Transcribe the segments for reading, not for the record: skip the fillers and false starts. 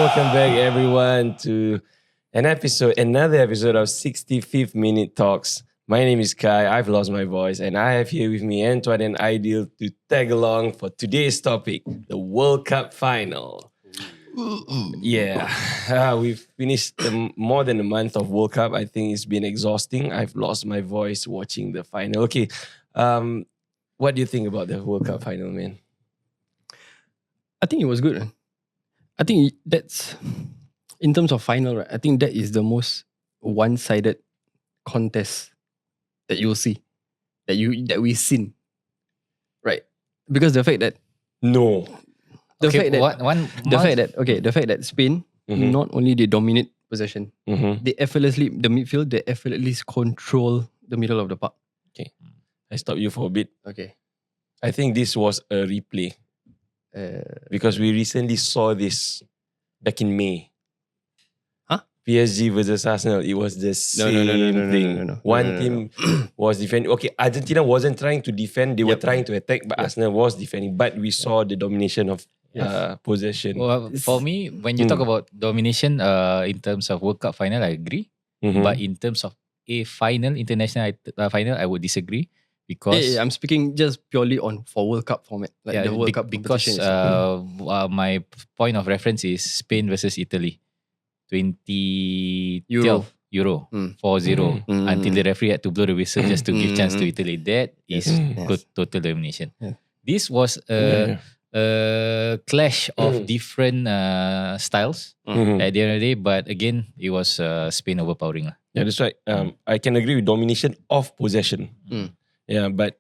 welcome back everyone to another episode of 65th Minute Talks. My name is Kai, I've lost my voice, and I have here with me Antoine and Ideal to tag along for today's topic, the World Cup final. Yeah, we've finished more than a month of World Cup. I think it's been exhausting. I've lost my voice watching the final. Okay, what do you think about the World Cup final, man? I think it was good. I think that's, in terms of final, right? I think that is the most one-sided contest that you'll see, that we've seen, right? Because the fact that the fact that Spain not only they dominate possession, they effortlessly control the middle of the park. Okay, I stop you for a bit. Okay, I think this was a replay. Because we recently saw this back in May. PSG versus Arsenal. It was the same thing. One team was defending. Okay, Argentina wasn't trying to defend. They were trying to attack, but Arsenal was defending. But we saw the domination of possession. Well, for me, when you talk about domination in terms of World Cup final, I agree. But in terms of a final, international final, I would disagree. Because I'm speaking just purely for World Cup format, like the World Cup because my point of reference is Spain versus Italy, 2012 Euro 4-0 until the referee had to blow the whistle just to give chance to Italy. That is total domination. This was a clash of different styles at the end of the day, but again, it was Spain overpowering. Yeah, that's right. I can agree with domination of possession. Yeah, but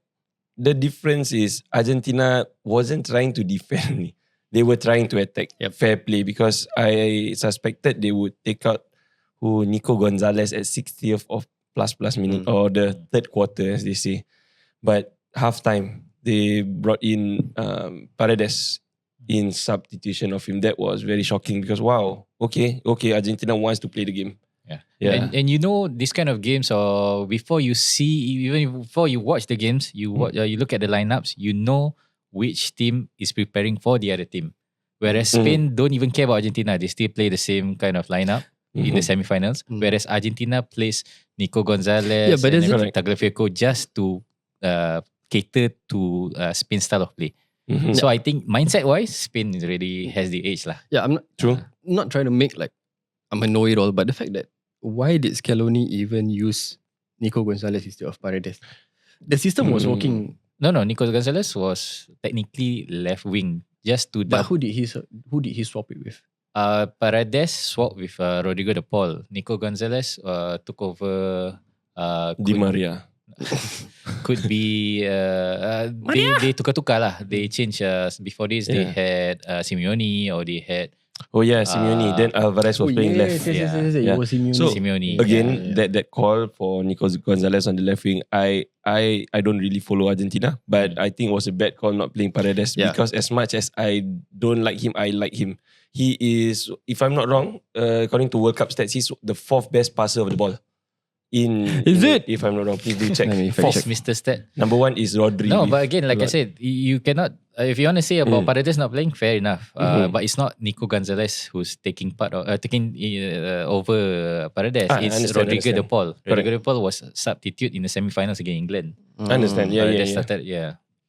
the difference is Argentina wasn't trying to defend. They were trying to attack. Fair play, because I suspected they would take out Nico Gonzalez at 60th of plus minute or the third quarter, as they say. But halftime, they brought in Paredes in substitution of him. That was very shocking because wow, okay, Argentina wants to play the game. Yeah. And you know, this kind of games, or before you see, even before you watch the games, you look at the lineups, you know which team is preparing for the other team. Whereas Spain don't even care about Argentina, they still play the same kind of lineup in the semifinals. Whereas Argentina plays Nico Gonzalez and Tagliafico just to cater to Spain's style of play. So I think mindset-wise, Spain really has the edge lah. Yeah, I'm not trying to make like I'm a know-it-all, but the fact that why did Scaloni even use Nico Gonzalez instead of Paredes? The system was working. No, Nico Gonzalez was technically left wing. But who did he swap it with? Paredes swapped with Rodrigo de Paul. Nico Gonzalez took over Di Maria. Could be they tukar-tukar lah. They changed before this they had Simeone, or they had Simeone. Then Alvarez was playing left. It was Simeone. So Simeone. Again, that call for Nico Gonzalez on the left wing, I don't really follow Argentina, but I think it was a bad call not playing Paredes because as much as I don't like him, I like him. He is, if I'm not wrong, according to World Cup stats, he's the fourth best passer of the ball. If I'm not wrong, please do check. Fourth, Mr. Stat. Number one is Rodri. No, but again, like I said, you cannot. If you want to say about Paredes not playing, fair enough. But it's not Nico Gonzalez who's taking over Paredes. It's Rodrigo de Paul. Rodrigo de Paul was substitute in the semi-finals against England. Understand? Yeah. Started,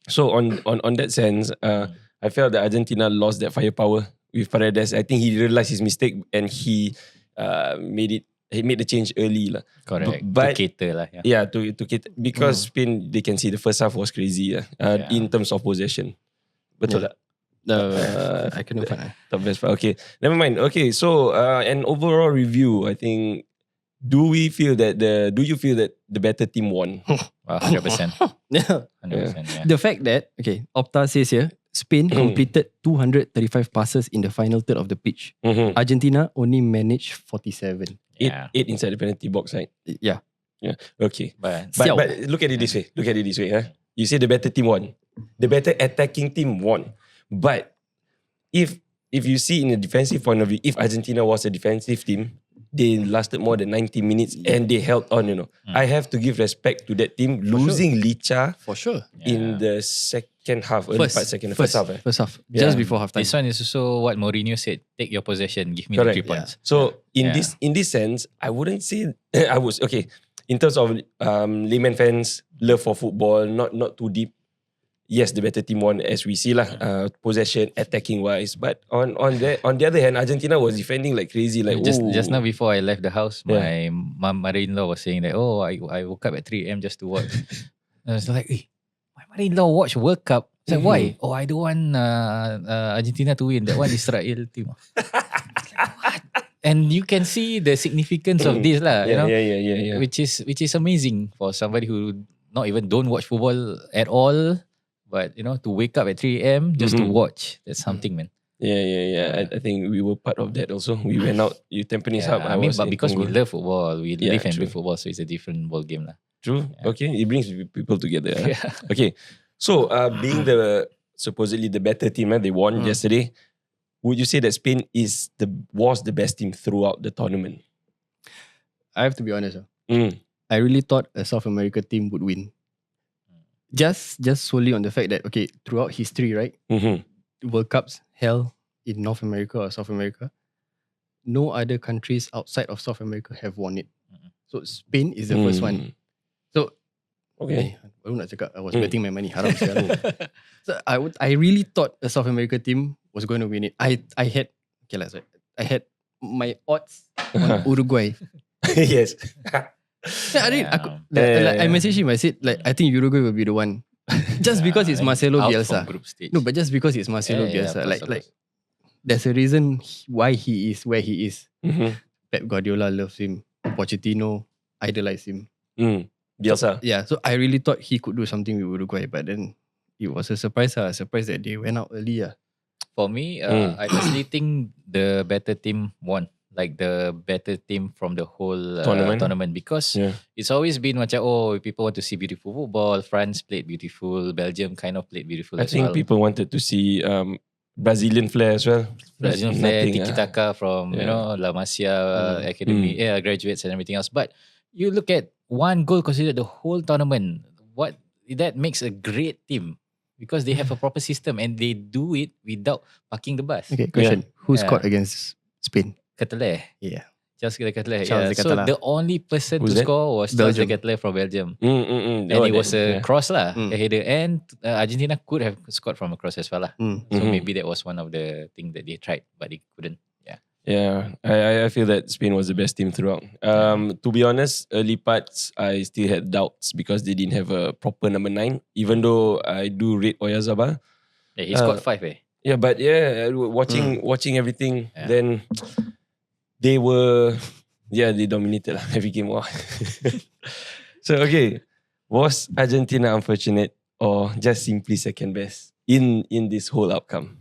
So on that sense, I felt that Argentina lost that firepower with Paredes. I think he realized his mistake and he made the change early lah. Correct. But to cater lah. To cater, because Spain, they can see the first half was crazy in terms of possession. Betul tak? I couldn't find it. The best part. Okay, never mind. Okay, so an overall review, I think. Do you feel that the better team won? 100%. 100%. The fact that Opta says here, Spain completed 235 passes in the final third of the pitch. Argentina only managed 47. Eight inside the penalty box, right? Yeah. Okay. But look at it this way. You say the better team won. The better attacking team won. But if you see in a defensive point of view, if Argentina was a defensive team, They lasted more than 90 minutes and they held on, I have to give respect to that team. Losing Licha For sure. in the second half, first half. First half. Yeah. Just before halftime. This one is also what Mourinho said. Take your possession, give me Correct. the 3 points. So in Yeah. this sense, I wouldn't say in terms of layman fans, love for football, not too deep. Yes, the better team won as we see lah, possession, attacking wise. But on the other hand, Argentina was defending like crazy. Like Just now before I left the house, my mother-in-law was saying that, I woke up at 3 a.m. just to watch. I was like, my mother-in-law watch World Cup. I was like, why? Oh, I don't want Argentina to win. That one Israel team. What? And you can see the significance of this lah, Yeah. which is amazing for somebody who not even don't watch football at all. But to wake up at 3 a.m. just to watch, that's something, man. Yeah. I think we were part of that also. We went out, Tampines Hub. But because we love football, we live and true. breathe football, so it's a different ball game lah. True. Yeah. Okay, it brings people together. Yeah. Okay, so being supposedly the better team, they won yesterday. Would you say that Spain was the best team throughout the tournament? I have to be honest. I really thought a South America team would win. Just solely on the fact that, throughout history, right? World Cups held in North America or South America, no other countries outside of South America have won it. So Spain is the first one. So, baru nak cakap, I was betting my money. Haram sekali. So I really thought a South America team was going to win it. I had my odds on Uruguay. Yes. I messaged him. I said, I think Uruguay will be the one. Just because it's Marcelo Out Bielsa. from group stage. No, but just because it's Marcelo Bielsa. of course. There's a reason why he is where he is. Pep Guardiola loves him. Pochettino idolized him. Bielsa. So I really thought he could do something with Uruguay, but then it was a surprise. A surprise that they went out early. For me, I personally think the better team won. Like the better team from the whole tournament because it's always been macam, people want to see beautiful football. France played beautiful. Belgium kind of played beautiful I as think well. people wanted to see Brazilian flair as well. Brazilian flair, tiki-taka from La Masia Academy, graduates and everything else. But you look at one goal considered the whole tournament. What that makes a great team because they have a proper system and they do it without parking the bus. Okay, question. Who scored against Spain? Ketele. Yeah. Charles de Ketele. Charles de So Ketelaere. the only person Who's to that? score was Charles de Belgium. Ketele from Belgium. And And it was a cross lah, Mm. a header. And Argentina could have scored from a cross as well lah. So Mhm. maybe that was one of the things that they tried, but they couldn't. Yeah, I feel that Spain was the best team throughout. To be honest, early parts I still had doubts because they didn't have a proper number 9. Even though I do rate Oyarzabal. Yeah, he scored 5 Yeah, but watching everything, Yeah. then they dominated lah every game. Wow. So was Argentina unfortunate or just simply second best in this whole outcome?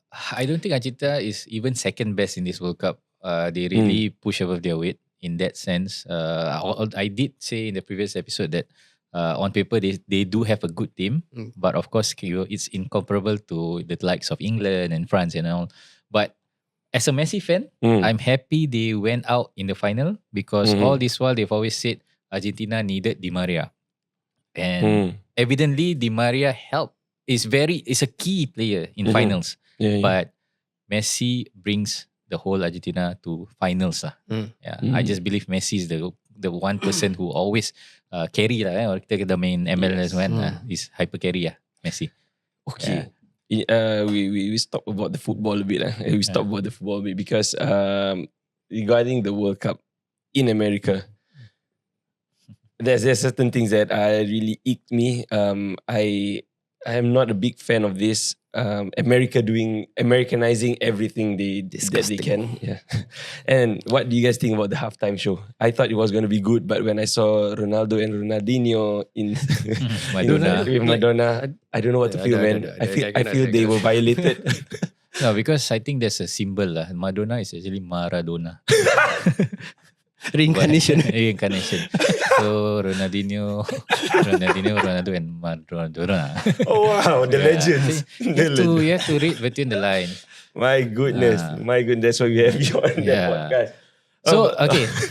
I don't think Argentina is even second best in this World Cup. They really push above their weight in that sense. I did say in the previous episode that on paper they do have a good team, but of course it's incomparable to the likes of England and France and all. But as a Messi fan, I'm happy they went out in the final because all this while they've always said Argentina needed Di Maria, and evidently Di Maria helped. Is a key player in finals. But Messi brings the whole Argentina to finals lah. I just believe Messi is the one person who always carry lah. Or kita kata main MLS is hyper carry Messi. Okay. We stop about the football a bit. We stop about the football a bit because regarding the World Cup in America, there's certain things that really icked me. I am not a big fan of this. Americanizing everything that they can. Yeah. And what do you guys think about the halftime show? I thought it was going to be good, but when I saw Ronaldo and Ronaldinho in with Madonna, I don't know what to feel, man. I feel they were violated. No, because I think there's a symbol lah. Madonna is actually Maradona. Reincarnation. Reincarnation. So Ronaldo and Maradona. Oh wow, the legends. You have to read between the lines. My goodness, that's why we have you on that podcast. So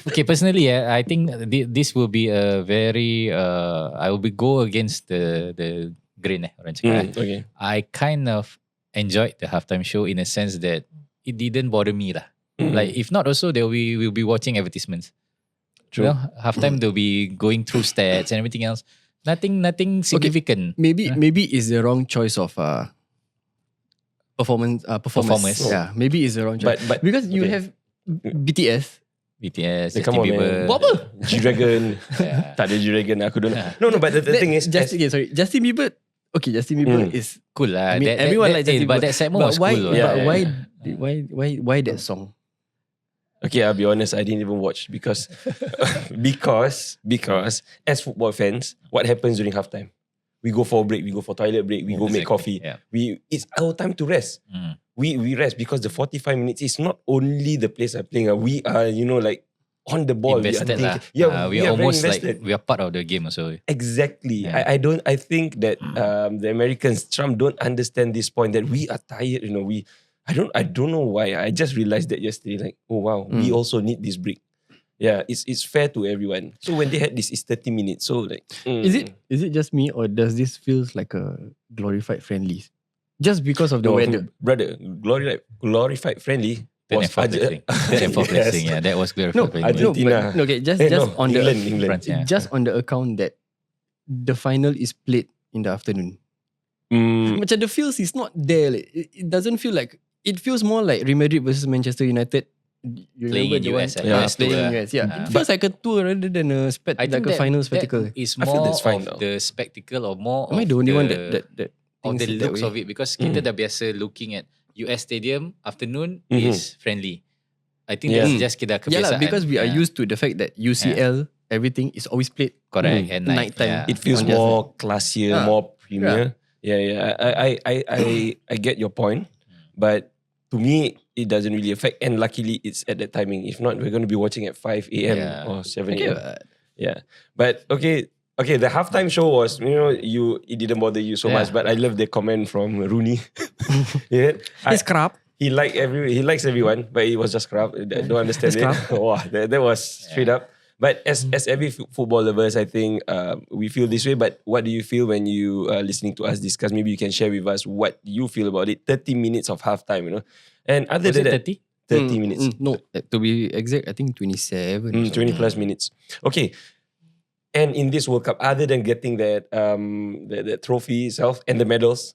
okay. Personally, I think this will be a very. I will be go against the grain. Orang cakap. Okay. I kind of enjoyed the halftime show in a sense that it didn't bother me lah. Like if not, also we'll be watching advertisements. True. You know, halftime they'll be going through stats and everything else. Nothing significant. Maybe it's the wrong choice of performance. Yeah, maybe it's the wrong choice. But because you have BTS. BTS, come Justin on, Bieber. man. Buat apa? G-Dragon. Tak ada G-Dragon. Aku don't know. No, but the thing is, Justin Bieber. Okay, Justin Bieber is Cool lah. I mean, everyone likes Justin Bieber. But that segment was why, cool. But Yeah. why that song? okay, I'll be honest, I didn't even watch because as football fans, what happens during halftime? We go for a break, we go for toilet break, we go make coffee. Yeah. It's our time to rest. We rest because the 45 minutes is not only the players are playing. We are, like on the ball. Invested lah. We are we are almost very like invested. we are part of the game also. Exactly. Yeah. I think that the Americans, Trump, don't understand this point that we are tired. I don't know why. I just realized that yesterday. Like, oh wow, we also need this break. Yeah, it's fair to everyone. So when they had this, it's 30 minutes. So like, Is it just me or does this feels like a glorified friendlies? Just because of the no, weather. brother? Glorified friendly Third was and fourth placing. Third and fourth placing. Yeah, that was glorified. No, placing. Argentina. No, okay, just on England. France, yeah. just on the account that the final is played in the afternoon. Mm, Macam the feels is not there. Like, it doesn't feel like. It feels more like Real Madrid versus Manchester United. You Playing remember in the US, one? yeah, Playing in tour. US. Yeah, it feels like a tour rather than a final spectacle. That is I feel more that's fine of though. the spectacle or more Am I of the only one that of thinks the it that looks way? of it because kita dah biasa looking at US Stadium afternoon Mhm. is friendly. I think Yeah. that's just kita Yeah lah, kebiasaan. because we are used to the fact that UCL everything is always played. Correct at night. Nighttime. Yeah. it feels On the more classier, Ah, more premier. Yeah. I get your point, but to me, it doesn't really affect. And luckily, it's at that timing. If not, we're going to be watching at 5 a.m. Yeah. or 7 Okay, a.m. Yeah, but okay. The halftime show was, it didn't bother you so Yeah. much, but I love the comment from Rooney. Yeah, It's crap. he likes everyone, but it was just crap. I don't understand It's it. crap. Wow, that was straight up. But as every football lovers, I think we feel this way. But what do you feel when you are listening to us discuss? Maybe you can share with us what you feel about it. 30 minutes of halftime, And other Was than it that, 30? 30 minutes. No, to be exact, I think 27. or 20 something. plus minutes. Okay. And in this World Cup, other than getting that the trophy itself and the medals,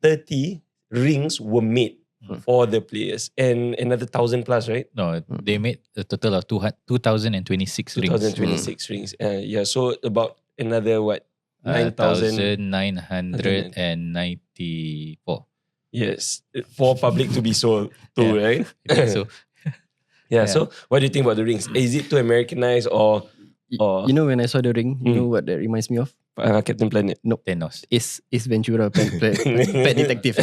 30 rings were made for the players. And another 1,000 plus, right? No, they made a total of 2,026 rings. 2026 rings. Yeah, so about another 9,000. 9,994. Yes, for public to be sold too, Yeah. right? I think so. Yeah. Yeah. So what do you think about the rings? Is it too Americanized or You know when I saw the ring, you know what that reminds me of? Captain Planet? Thanos. Is Ventura pet detective.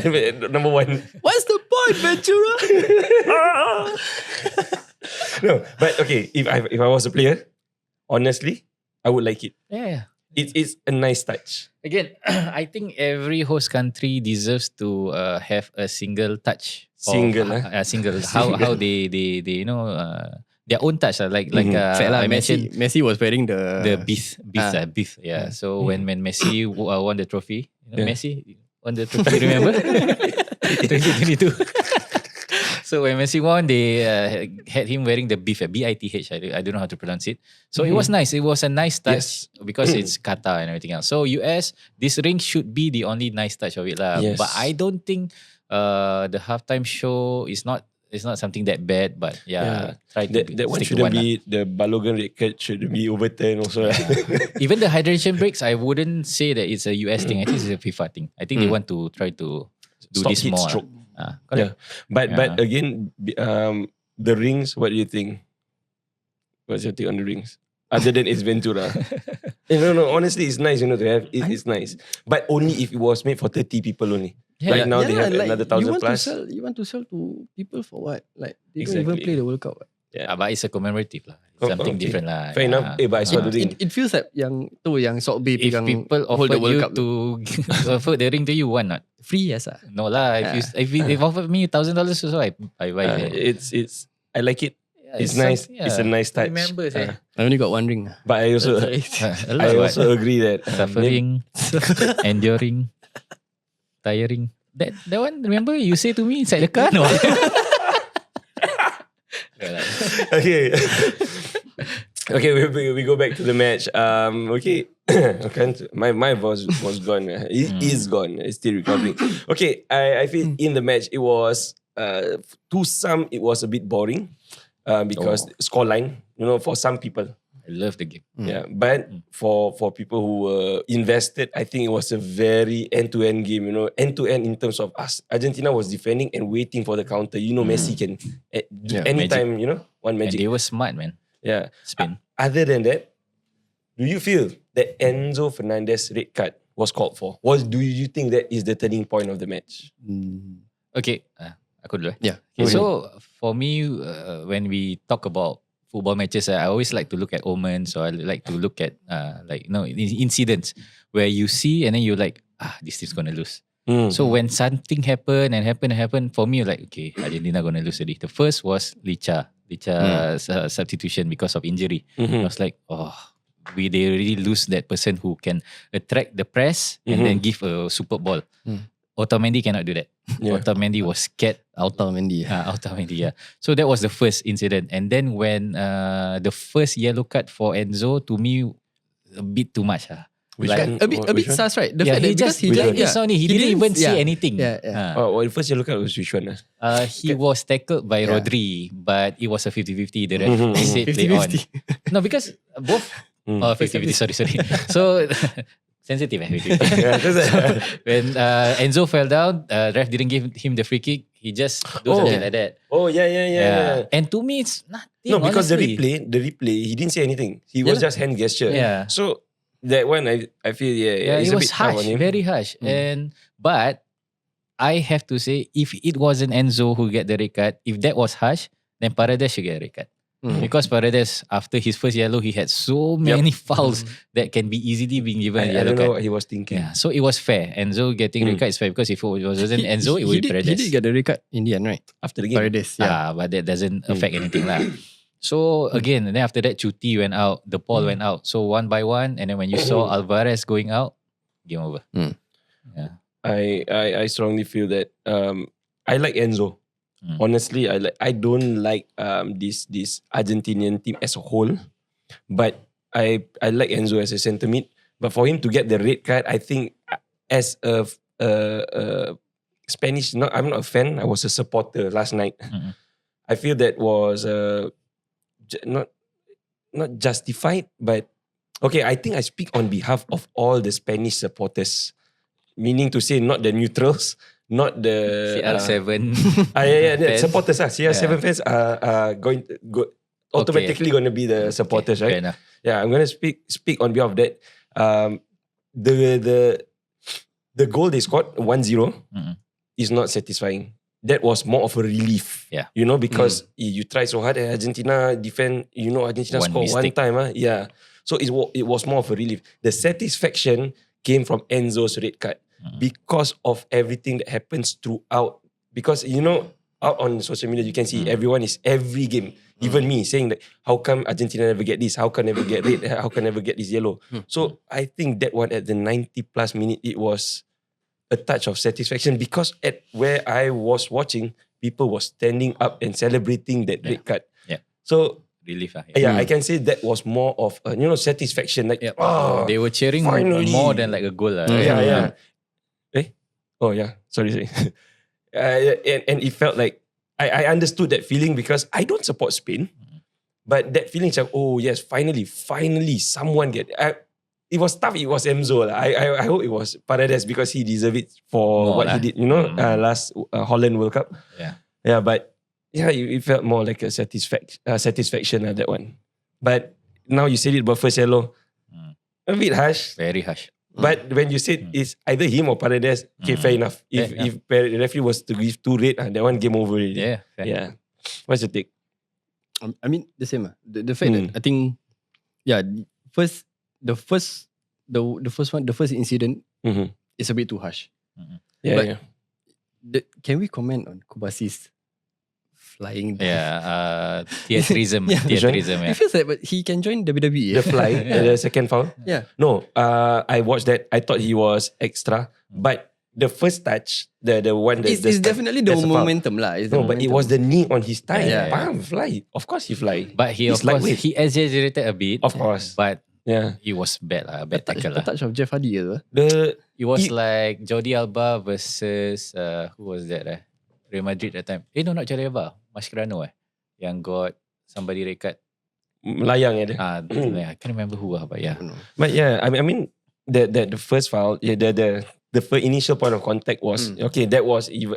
Number one. What's the point, Ventura? No, but okay. If I was a player, honestly, I would like it. Yeah. It's a nice touch. Again, I think every host country deserves to have a single touch. Single, Single. How they their own touch. Like Fair lah, I mentioned Messi was wearing the beef. Yeah. So when Messi won the trophy, Messi won the trophy. Remember 2022. So when Messi won, they had him wearing the beef, BITH. I don't know how to pronounce it. So it was nice. It was a nice touch because it's Qatar and everything else. So US, this ring should be the only nice touch of it lah. Yes. But I don't think the halftime show is not. It's not something that bad, but try to That one stick to shouldn't one lah. be the Balogun red card shouldn't be overturned also. Even the hydration breaks, I wouldn't say that it's a US thing. I think it's a FIFA thing. I think they want to try to do Stop this heat more. stroke. Correct. But again, the rings. What do you think? What's your take on the rings? Other than it's Ventura. No. Honestly, it's nice. To have. It's nice, but only if it was made for 30 people only. Like now they have another 1,000 plus. You want to sell to people for what? Like they don't Exactly. even play the World Cup. What? Yeah, but it's a commemorative lah. Oh, Something okay. different lah. Fair enough. But I saw the ring. It feels like yang Sok Bay If pegang people hold offer the World you Cup to offer the ring to you, why not? free, yes ah. No lah. If offered me $1,000 also, I buy it. It's. I like it. Yeah, It's nice. yeah. It's a nice touch. Remember, say. I only got one ring. But I also, A lot, I what? also agree that Suffering, enduring, tiring. That one, remember you say to me inside the car? No. Okay. Okay, we go back to the match. Okay. My voice was gone. It is gone. It's still recovering. Okay, I feel in the match it was to some it was a bit boring because scoreline, for some people. I love the game. Yeah, but for people who were invested, I think it was a very end-to-end game, end-to-end in terms of us. Argentina was defending and waiting for the counter. Messi can anytime, one And magic. they were smart, man. Yeah. Spain. Other than that, do you feel that Enzo Fernández red card was called for? Do you think that is the turning point of the match? Okay, aku dulu. Yeah. Okay, so for me, when we talk about football matches, I always like to look at omens, or I like to look at incidents where you see and then you're like, this team's gonna lose. So when something happened, for me, like, okay, Argentina gonna lose already. The first was Licha's substitution because of injury. I was like, they really lose that person who can attract the press and then give a super ball. Otamendi cannot do that. Yeah. Otamendi was scared. Otamendi. Otamendi, yeah. So that was the first incident. And then when the first yellow card for Enzo, to me, a bit too much. Which Like, one? A bit Which one? sus, right? The yeah, fact he that just because like this only. He didn't even see anything. Yeah, yeah. The first yellow card was which one? He was tackled by Rodri, but it was a 50-50. The ref said play on. 50-50. No, because both 50-50. Sorry. So sensitive. 50-50. When Enzo fell down, ref didn't give him the free kick. He just do something like that. Oh yeah. And to me, it's nothing. No, because honestly. the replay, he didn't say anything. He was just hand gesture. Yeah. So that one, I feel it's it a was bit tough on harsh, him. very harsh. But I have to say, if it wasn't Enzo who get the red card, if that was harsh, then Paredes should get a red card. Because Paredes, after his first yellow, he had so many fouls that can be easily being given a I yellow don't know card. what he was thinking. Yeah, so it was fair. Enzo getting red card is fair because if it wasn't Enzo, it would be Paredes. He did get the red card in the end, right? After the game. Paredes, yeah. But that doesn't affect anything lah. So again, and then after that, Chuti went out, the Paul went out. So one by one, and then when you saw Alvarez going out, game over. Yeah. I strongly feel that I like Enzo. Honestly, I don't like this Argentinian team as a whole, but I like Enzo as a centre mid. But for him to get the red card, I think as a Spanish, I'm not a fan. I was a supporter last night. I feel that was not justified, but okay. I think I speak on behalf of all the Spanish supporters, meaning to say not the neutrals. Not the CR7 fans. Supporters. CR7 fans are going to go automatically going to be the supporters, right? Fair enough. Yeah, I'm going to speak on behalf of that. The goal they scored 1-0 is not satisfying. That was more of a relief. Yeah. Because you try so hard and Argentina defend. Argentina One scored mistake. one time. Yeah. So it was more of a relief. The satisfaction came from Enzo's red card. Because of everything that happens throughout. Because, out on social media, you can see everyone is every game, even me, saying that how come Argentina never get this? How come never get red? How come never get this yellow? So I think that one at the 90 plus minute, it was a touch of satisfaction because at where I was watching, people was standing up and celebrating that red card. Yeah. So Relief. I can say that was more of satisfaction. Like, They were cheering finally. more than like a goal. Yeah. Oh yeah, sorry. And it felt like I understood that feeling because I don't support Spain, but that feeling like, oh yes, finally, someone get. It was tough. It was Enzo. I hope it was Paredes because he deserved it for what he did. Last Holland World Cup. Yeah, but yeah, it felt more like a satisfaction that one. But now you said it about first yellow, a bit harsh. Very harsh. But when you said it's either him or Paredes, okay, fair enough. If the referee was to give 2 red, that one game over already. Yeah. Yeah. What's your take? I mean, the same. The fact that I think, the first incident is a bit too harsh. Yeah, But yeah. can we comment on Kubasi's flying. Theatrism. Theatrism. It feels like, but he can join WWE. The fly, the second foul. Yeah. No, I watched that. I thought he was extra, but the first touch, the one that It's definitely the momentum lah. No, but it was the knee on his thigh. Yeah. Bam, fly. Of course he fly. But he, He's of course, lightweight. he exaggerated a bit. Of course. But Yeah. it was bad lah. Bad tackle The lah. touch of Jeff Hardy as well. It was like Jordi Alba versus who was that? Real Madrid that time. No, not Jordi Alba. Mascherano yang got somebody red card. Melayang dia. I can't remember who but yeah. But yeah, I mean the first foul, the first initial point of contact was okay. That was even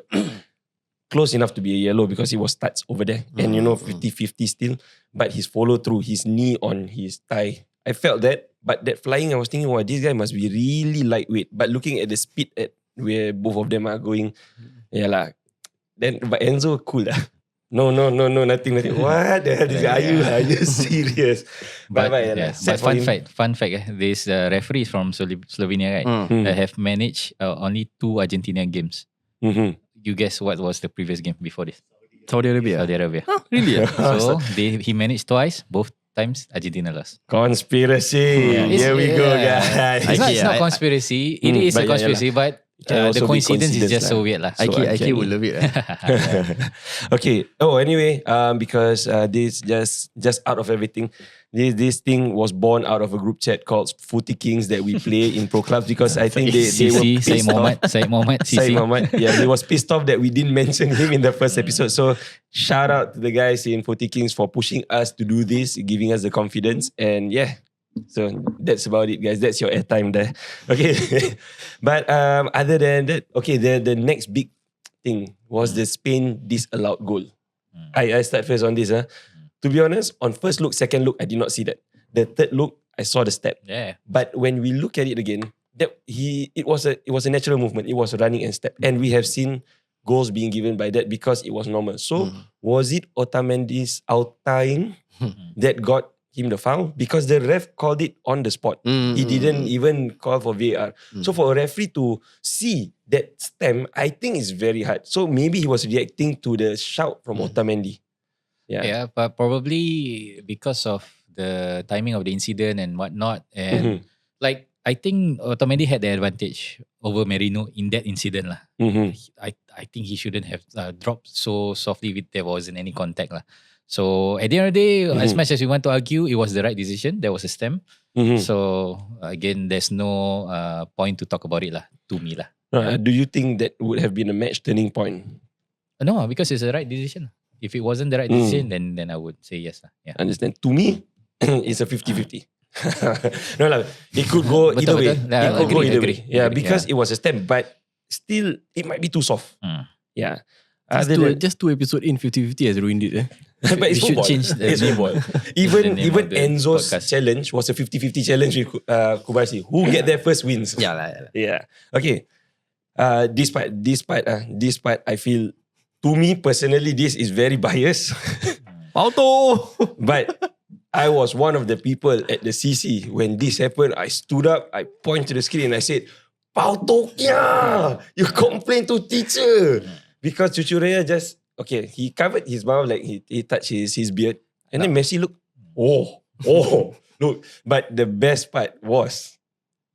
close enough to be a yellow because he was touched over there, and 50-50 still. But his follow through, his knee on his thigh, I felt that. But that flying, I was thinking, wow, this guy must be really lightweight. But looking at the speed at where both of them are going, yeah lah. Then but Enzo cool lah. No, nothing. What the hell is are you serious? But fun fact. This referee from Slovenia, right? That have managed only 2 Argentinian games. You guess what was the previous game before this? Saudi Arabia. Huh, really? So he managed twice, both times Argentina lost. Conspiracy. Here we go, guys. It's not conspiracy. It is a conspiracy, but the coincidence is just so weird lah. Ike would love it. Okay. Oh, anyway, because this just out of everything, this thing was born out of a group chat called Footy Kings that we play in pro clubs because I think they were pissed off. Syed Mohammed. Yeah, he was pissed off that we didn't mention him in the first episode. So shout out to the guys in Footy Kings for pushing us to do this, giving us the confidence, and yeah. So that's about it, guys. That's your airtime there. Okay. But other than that, okay, the next big thing was the Spain disallowed goal. I start first on this. To be honest, on first look, second look, I did not see that. The third look, I saw the step. Yeah. But when we look at it again, it was a natural movement. It was running and step. And we have seen goals being given by that because it was normal. So was it Otamendi's out-tying that got him the foul? Because the ref called it on the spot. He didn't even call for VAR. So for a referee to see that stem, I think it's very hard. So maybe he was reacting to the shout from Otamendi. Yeah, but probably because of the timing of the incident and whatnot. And like, I think Otamendi had the advantage over Merino in that incident lah. I think he shouldn't have dropped so softly if there wasn't any contact lah. So at the end of the day, as much as we want to argue, it was the right decision. There was a stem. So again, there's no point to talk about it lah, to me lah. Do you think that would have been a match turning point? No, because it's the right decision. If it wasn't the right decision, then I would say yes lah. Yeah. Understand? To me, it's a 50-50. No lah, it could go either way. It could go either way. Yeah, because it was a stem, but still, it might be too soft. Yeah. Just 2 episodes in, 50-50 has ruined it. But it's football. It's football. Even Enzo's challenge was a 50-50 challenge with Kubashi. Who get there first wins. Yeah. Okay. This part, I feel, to me personally, this is very biased. Auto! But I was one of the people at the CC when this happened. I stood up, I pointed to the screen and I said, Pauto kya! You complain to teacher! Because Cucurella just, okay, he covered his mouth like he touched his beard. And then Messi looked, look. But the best part was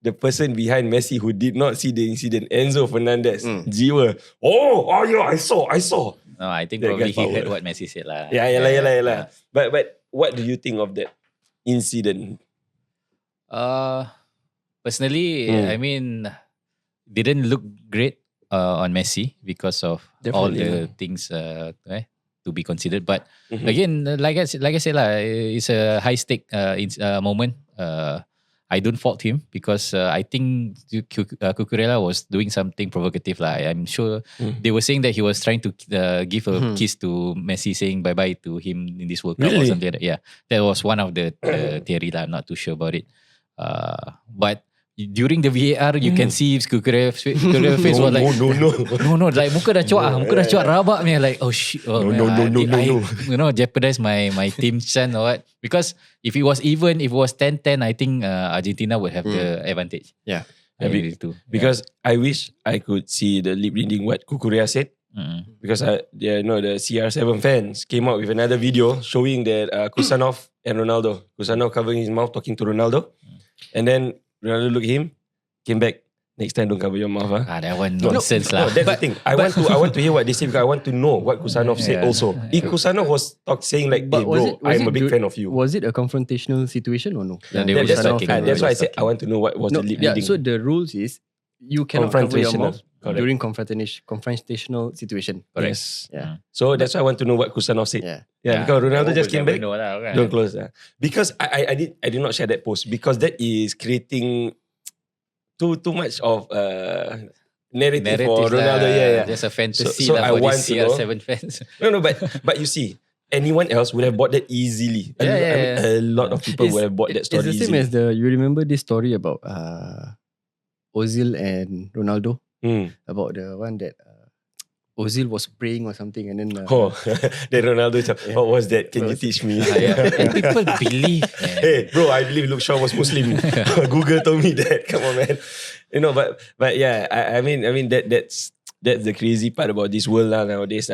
the person behind Messi who did not see the incident, Enzo Fernández. Jiwa. Yeah, I saw. No, I think probably he heard what Messi said lah. Yeah. But what do you think of that incident? Personally, I mean, didn't look great on Messi because of all the things to be considered. But again, like I said lah, it's a high stake moment. I don't fault him because I think Cucurella was doing something provocative lah. I'm sure they were saying that he was trying to give a kiss to Messi, saying bye bye to him in this World Cup or something like that. Yeah, that was one of the theory lah. I'm not too sure about it. But during the VAR, you can see Cucurella face was like no, like muka dah cuak rabak me, like oh shit, I jeopardize my team chance or what, because if it was 10-10, I think Argentina would have the advantage. Because I wish I could see the lip reading what Cucurella said. Because the CR7 fans came out with another video showing that Kusanov and Ronaldo. Kusanov covering his mouth talking to Ronaldo, and then Ronaldo looked at him, came back. Next time, don't cover your mouth. That one nonsense lah. No, that's the thing. I want to hear what they say because I want to know what Kusanov said also. If Kusanov was saying like, hey bro, I'm a big fan of you. Was it a confrontational situation or no? That's why I said I want to know what was the leading. So the rules is you cannot cover your mouth Correct. during confrontational situation. Correct. Yes. Yeah. So that's why I want to know what Kusanov said. Yeah, because Ronaldo just came back. Don't close. Because I did not share that post because that is creating too much of narrative for Ronaldo. Yeah. Just a fantasy So for I want these to know. CR7 fans. No, but you see, anyone else would have bought that easily. A lot of people would have bought that story It's the same easily. as you remember this story about Ozil and Ronaldo? About the one that Ozil was praying or something and then Then Ronaldo what was that? Can you teach me? And people believe. Hey bro, I believe Luke Shaw was Muslim. Google told me that. Come on, man. But yeah, I mean that's the crazy part about this world nowadays.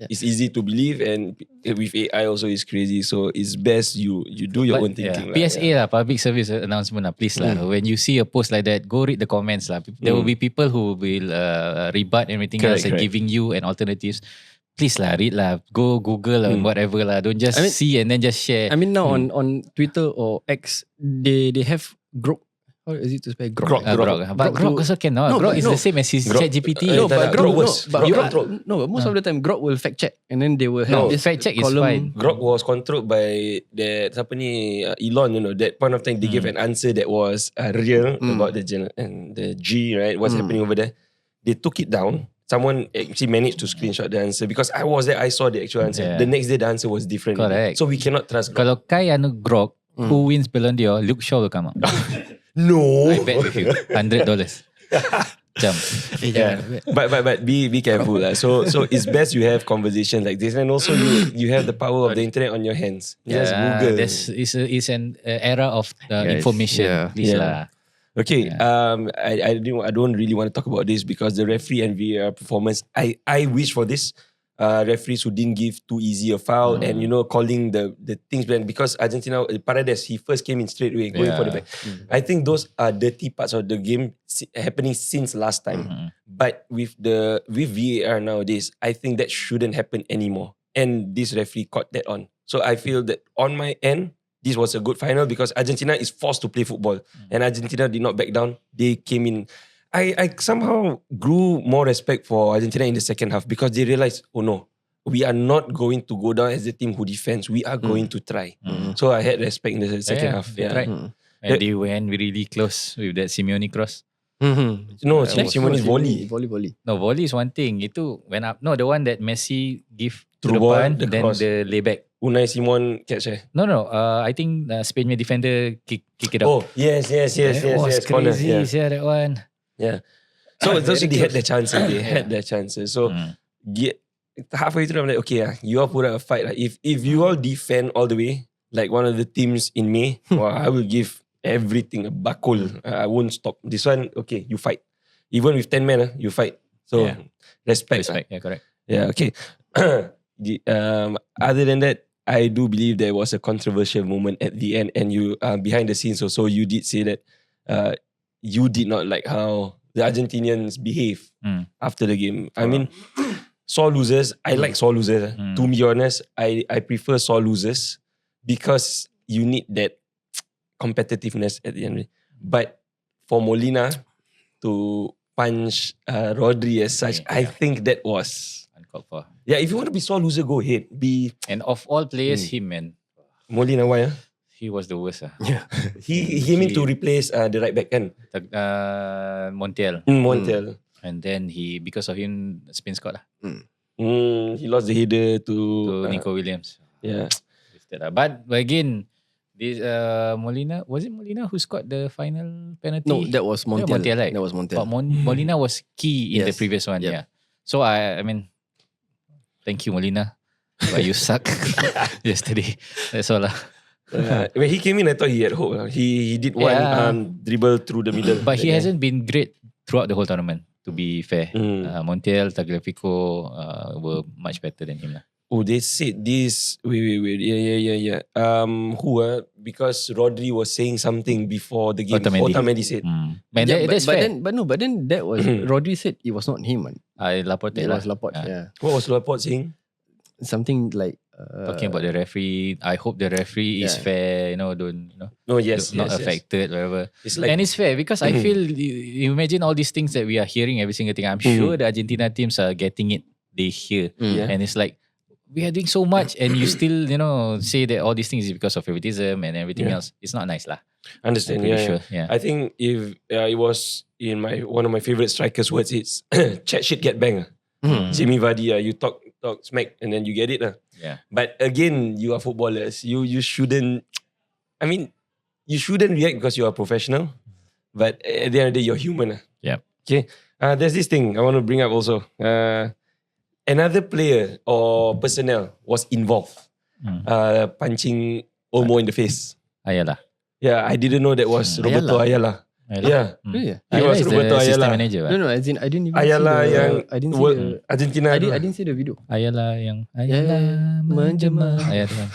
It's easy to believe, and with AI also is crazy. So it's best you do your own thinking. PSA public service announcement please when you see a post like that, go read the comments There will be people who will rebut everything else and giving you an alternatives. Please read go Google and whatever Don't just see and then just share. I mean now on Twitter or X they have Grok. How is it to spell Grok? Grok. But Grok also cannot. Grok is the same as his ChatGPT. But Grok was. But most of the time Grok will fact check and then they will have this fact check is column. fine. Grok was controlled by that Elon. That point of time they gave an answer that was real about the and the G, right? What's happening over there? They took it down. Someone actually managed to screenshot the answer because I was there. I saw the actual answer. The next day the answer was different. Correct. So we cannot trust Grok. Kalau Kai Grok, who wins Ballon d'Or, Luke Shaw will come out. No. I bet with you. $100. Jump. But be careful. So it's best you have conversations like this, and also you have the power of the internet on your hands. Just Google. It's an era of information. Please Okay. I don't really want to talk about this because the referee and VAR performance. I wish for this. Referees who didn't give too easy a foul and calling the things because Argentina Paredes he first came in straight away going for the back. I think those are dirty parts of the game happening since last time. But with VAR nowadays, I think that shouldn't happen anymore. And this referee caught that on. So I feel that on my end, this was a good final because Argentina is forced to play football and Argentina did not back down. They came in. I somehow grew more respect for Argentina in the second half because they realized, oh no, we are not going to go down as the team who defends. We are going to try. So I had respect in the second half. They tried. And they went really close with that Simeone cross. No, Simeone's volley. No, volley is one thing. Itu went up. No, the one that Messi give to the ball, pan, the then cross. the layback. Unai Simon catch No. I think Spain defender kick it up. Oh, yes. That was Corner, crazy. Yeah, that one. Yeah. So they had their chances. So halfway through, I'm like, okay, you all put up a fight. If you all defend all the way, like one of the teams in May, I will give everything a bakul. I won't stop. This one, okay, you fight. Even with 10 men, you fight. So respect. Yeah, correct. Yeah, okay. Other than that, I do believe there was a controversial moment at the end, and you behind the scenes also, you did say that you did not like how the Argentinians behave after the game. I mean, sore losers. I like sore losers. To be honest, I prefer sore losers because you need that competitiveness at the end. But for Molina to punch Rodri as such, I think that was uncalled for. Yeah, if you want to be sore loser, go ahead. And of all players, him, man. Molina, why? He was the worst. Yeah. he meant to replace the right back kan? Montiel. Montiel. And then because of him, Spain scored. He lost the header to Nico Williams. Yeah. But again, this Molina, was it Molina who scored the final penalty? No, that was Montiel. Montiel, right? That was Montiel. But Molina was key in the previous one. Yeah. So I mean, thank you, Molina. But you suck yesterday. That's all. When he came in, I thought he had hope. He did one dribble through the middle. But he hasn't been great throughout the whole tournament. to be fair. Montiel, Tagliafico were much better than him lah. Oh, they said this. Wait. Yeah. Who? Because Rodri was saying something before the game. Otamendi said. Man, Yeah, that's but fair. then that was Rodri said it was not him, man. Laporte It lah. was Laporte. Yeah. What was Laporte saying? Something like Talking about the referee, I hope the referee is fair. Don't No, yes, not yes. affected, whatever. It's like, And it's fair because I feel, you imagine all these things that we are hearing every single thing. I'm sure the Argentina teams are getting it. They hear. Yeah. And it's like, we are doing so much and you still, say that all these things is because of favoritism and everything else. It's not nice lah. understand. I'm pretty Yeah. sure. Yeah. I think if it was in one of my favorite strikers' words, it's chat shit get bang. Jamie Vardy, you talk smack and then you get it. Yeah. But again, you are footballers. You shouldn't. I mean, you shouldn't react because you are professional. But at the end of the day, you're human. Yeah. Okay. There's this thing I want to bring up also. Another player or personnel was involved, punching Olmo in the face. Ayala. Yeah, I didn't know that was Roberto Ayala. Yeah, Really? he was is Roberto the assistant Ayala. manager. No, as in I didn't even Ayala see the, yang I didn't see work the Argentina. I didn't see the video. Ayala yang Ayala menjema. Ayala tu kan.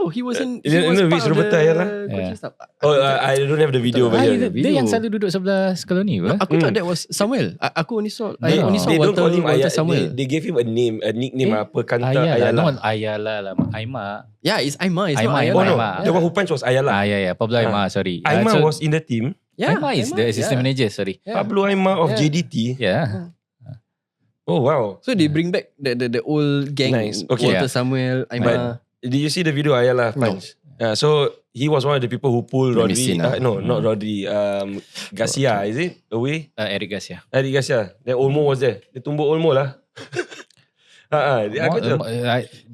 Oh, he was in. you know which Roberto Ayala? coaching staff. Oh, I don't have the video over Ah, here. Dia yang selalu duduk sebelah Scaloni apa? Aku thought that was Samuel. Aku only saw. I They, only saw they don't call him Walter Ayala. Samuel. They gave him a nickname apa Kanta Ayala. Ayala. No, Ayala lah. Aima. Yeah, it's Aima. It's not Aima, Ayala. Oh no, Aima. the one who punched was Ayala. Yeah. Pablo Aima, sorry. Aima So, was in the team. Yeah, Aima is the assistant manager, sorry. Yeah. Pablo Aima of Yeah. JDT. Yeah. Oh wow. So they bring back the old gang. Nice. Okay. Walter Yeah. Samuel, Aima. Did you see the video Ayala punch? So he was one of the people who pulled Let me Rodri. see now. No, not Rodri. Garcia, is it? Away? Eric Garcia. Eric Garcia. Then Olmo was there. Dia tumbuk Olmo lah. Aku tahu.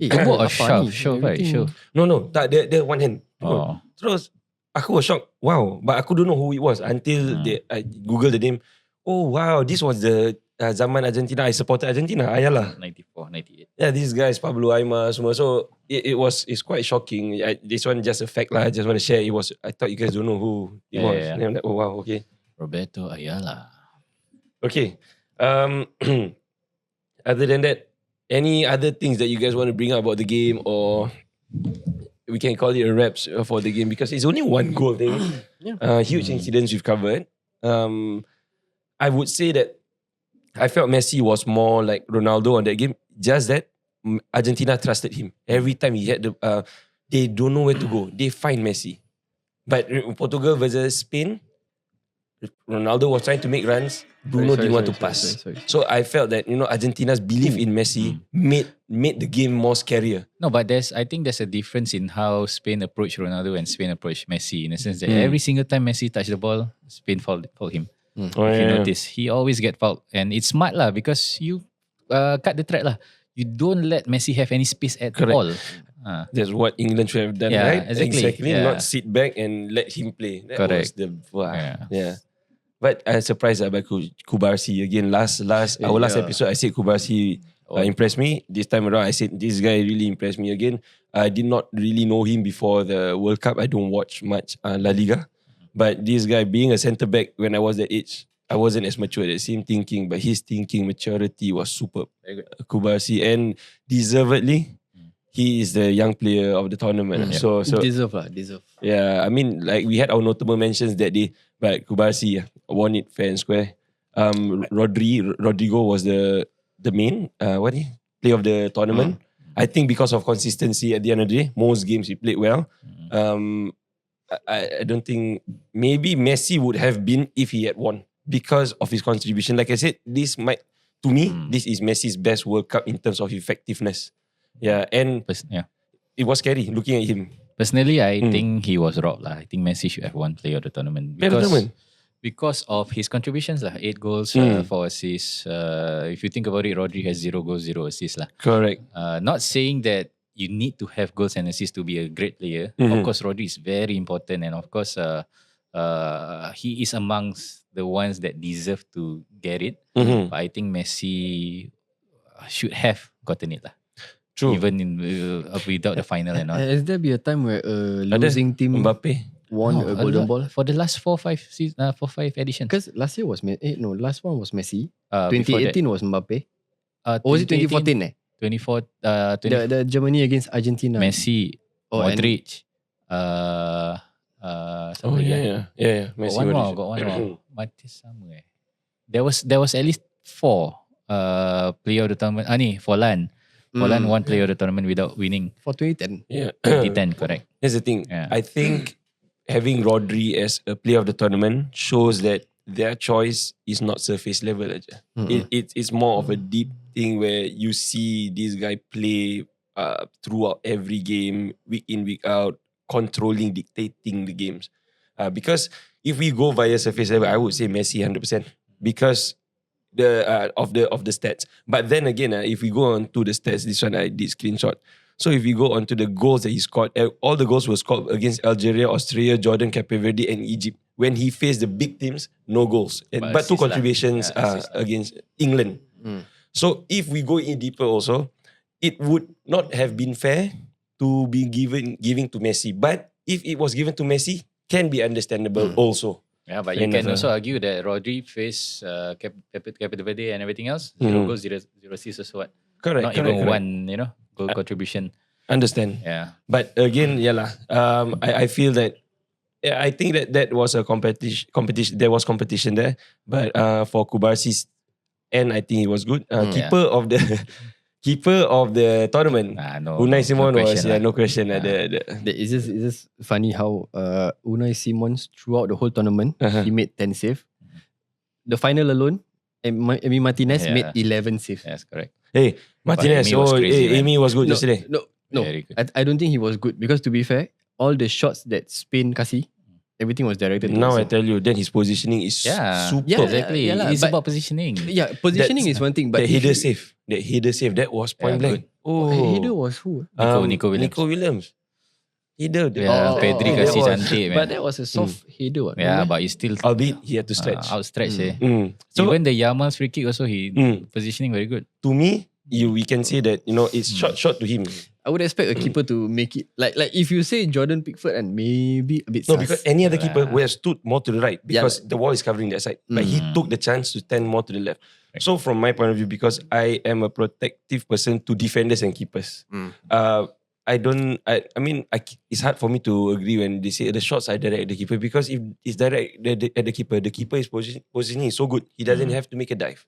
Tumbuk or apa ni? shove, right? Everything. Shove. No. Tak, dia one hand. Oh. Terus aku was shocked. Wow. But aku don't know who it was until I Google the name. Oh wow, this was the zaman Argentina. I supported Argentina. Ayala. 94, 98. Yeah, these guys, Pablo Aima, semua. So it's quite shocking. This one just a fact lah. I just want to share. I thought you guys don't know who it was. Yeah. Then I'm like, oh wow, okay. Roberto Ayala. Okay. Other than that, any other things that you guys want to bring up about the game, or we can call it a wraps for the game because it's only one goal thing. Huge incidents we've covered. I would say that I felt Messi was more like Ronaldo on that game. Just that Argentina trusted him. Every time he had they don't know where to go. They find Messi. But Portugal versus Spain, Ronaldo was trying to make runs. Bruno didn't want to pass. Sorry. So I felt that Argentina's belief in Messi made the game more scarier. No, but I think there's a difference in how Spain approached Ronaldo and Spain approached Messi in the sense that every single time Messi touched the ball, Spain fouled him. If you notice, he always get fouled. And it's smart lah because you cut the thread lah. You don't let Messi have any space at all. That's what England should have done, Yeah, right? exactly. Yeah. Not sit back and let him play. That Correct. was the Yeah. But I'm surprised by Kubarsi again. Last our last episode, I said Kubarsi impressed me. This time around, I said this guy really impressed me again. I did not really know him before the World Cup. I don't watch much La Liga. But this guy, being a centre back when I was that age, I wasn't as mature. The same thinking, but his thinking maturity was superb. Kubarsi, and deservedly, he is the young player of the tournament. So Deserve. yeah, I mean, like we had our notable mentions that day, but Kubarsi won it fair and square. Rodrigo was the main player of the tournament. I think because of consistency at the end of the day, most games he played well. I don't think maybe Messi would have been if he had won because of his contribution. Like I said, this is Messi's best World Cup in terms of effectiveness. Yeah, and it was scary looking at him. Personally, I think he was robbed lah. I think Messi should have won player of the tournament because of his contributions lah. 8 goals, 4 assists. If you think about it, Rodri has 0 goals, 0 assists lah. Correct. Not saying that you need to have goals and assists to be a great player. Of course, Rodri is very important, and of course, he is amongst the ones that deserve to get it. But I think Messi should have gotten it lah. True. Even without the final and all. Has there be a time where a losing team Mbappe. won a golden ball? for the last 4-5 editions. Because last year was last one was Messi. Before 2018 was Mbappe. Or was it 2014? 2014. The Germany against Argentina. Messi, Rodri. Messi. Got one more. Mati sama There was at least 4 player of the tournament. For LAN. For LAN, 1 player of the tournament without winning. For 2010. Yeah. 2010, correct. Here's the thing. Yeah. I think having Rodri as a player of the tournament shows that their choice is not surface level aja. It's more of a deep thing where you see this guy play throughout every game, week in, week out, controlling, dictating the games. Because if we go via surface level, I would say Messi 100% because of the stats. But then again, if we go on to the stats, this one I did screenshot. So if you go on to the goals that he scored, all the goals were scored against Algeria, Australia, Jordan, Cape Verde, and Egypt. When he faced the big teams, no goals. But 2 contributions against England. So if we go in deeper also, it would not have been fair to be giving to Messi. But if it was given to Messi, can be understandable also. Yeah, but you can also argue that Rodri faced Cape Verde and everything else. 0 goals, 0 assists or what. Correct. Not even one, goal contribution. Understand. Yeah. But again, I feel that I think that was a competition. There was competition there. But for Kubarsi's end, I think it was good. Keeper of the tournament, Unai Simon was no question. It's just funny how Unai Simon throughout the whole tournament he made 10 saves. The final alone, Emi Martinez made 11 saves. Yes, correct. Hey, Martinez. Amy was good yesterday. No. I don't think he was good because to be fair, all the shots that Spain kasi, everything was directed. Now I tell you, then his positioning is super. Yeah, exactly. It's about positioning. Yeah, positioning is one thing, but the header save, that was point blank. Header was who? Nico Williams. Header. Pedri kasih cantik. But that was a soft header. Yeah, but he still. Albeit he had to stretch. Outstretch. So, even the Yamal's free kick also, he positioning very good. To me, we can say that it's short to him. I would expect a keeper to make it like if you say Jordan Pickford and maybe a bit. No, because any other keeper would have stood more to the right because the wall is covering that side. But he took the chance to stand more to the left. Right. So from my point of view, because I am a protective person to defenders and keepers, it's hard for me to agree when they say the shots are direct at the keeper because if it's direct at the keeper is positioning is so good. He doesn't have to make a dive.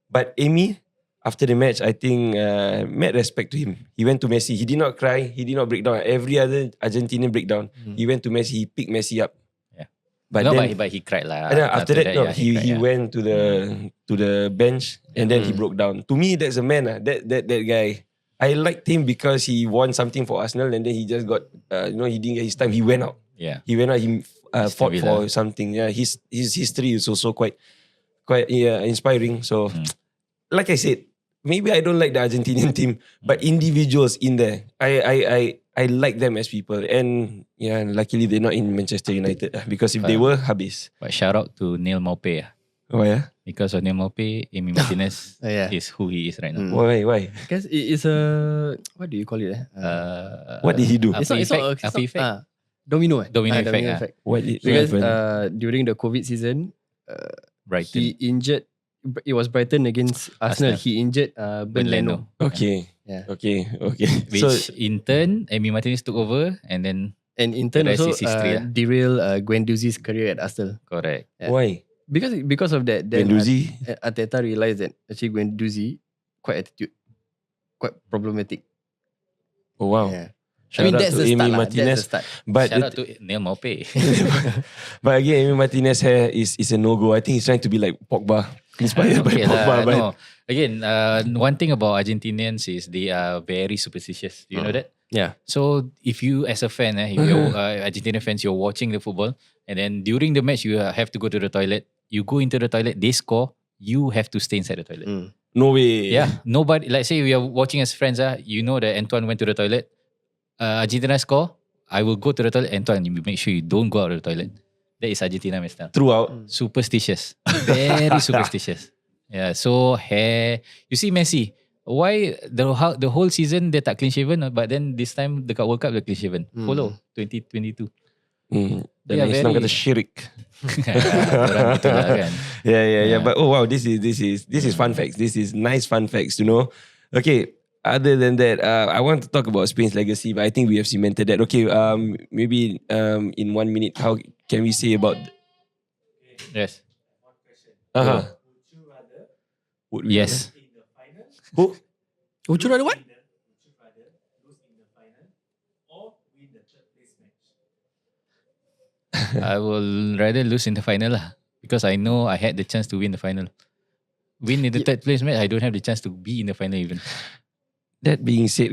But Amy, after the match, I think mad respect to him. He went to Messi. He did not cry. He did not break down. Every other Argentinian breakdown, he went to Messi. He picked Messi up. Yeah. But he cried lah. After that, he went to the bench and then he broke down. To me, that's a man. That guy. I liked him because he won something for Arsenal and then he just got he didn't get his time. He went out. Yeah. He went out. He fought for something. Yeah. His history is also quite inspiring. So, like I said. Maybe I don't like the Argentinian team, but individuals in there, I like them as people. And luckily they're not in Manchester United because if they were, habis. But shout out to Neil Maupay. Oh yeah? Because of Neil Maupay, Emi Martinez is who he is right now. Why? Because it's a, what do you call it? What did he do? It's not effect. Domino effect. What did because during the COVID season, he injured. It was Brighton against Arsenal. He injured Ben Leno. Okay. Yeah. Okay. Which in turn, Emi Martinez took over and in turn also derail Guendouzi's career at Arsenal. Correct. Yeah. Why? Because of that, then Guendouzi? Arteta realized that actually Guendouzi quite problematic. Oh wow. Yeah. Shout out that's to the Emi start. Martinez. But shout out to Neil Maupay. But again, Emi Martinez hair is a no-go. I think he's trying to be like Pogba. Inspired by Pogba. But no. Again, one thing about Argentinians is they are very superstitious. Do you know that? Yeah. So if you as a fan, if you're Argentinian fans, you're watching the football and then during the match you have to go to the toilet. You go into the toilet, they score, you have to stay inside the toilet. No way. Yeah. Nobody, like say we are watching as friends, you know that Antoine went to the toilet. Argentina score, I will go to the toilet. Antoine, you make sure you don't go out of the toilet. That is Argentina style. Throughout. Superstitious. Very superstitious. Yeah. So you see Messi. Why the whole season dia tak clean shaven, but then this time dekat World Cup dia clean shaven. Follow 2022. Dan They are Islam very- kata syirik. Orang betul lah kan. Yeah. But oh wow, this is fun facts. This is nice fun facts to know. Okay. Other than that, I want to talk about Spain's legacy, but I think we have cemented that. Okay. Maybe in 1 minute, how can we say about? Yes. Would we Yes. Who? Would you rather what? I will rather lose in the final lah. Because I know I had the chance to win the final. Win in the third place match, I don't have the chance to be in the final even. That being said,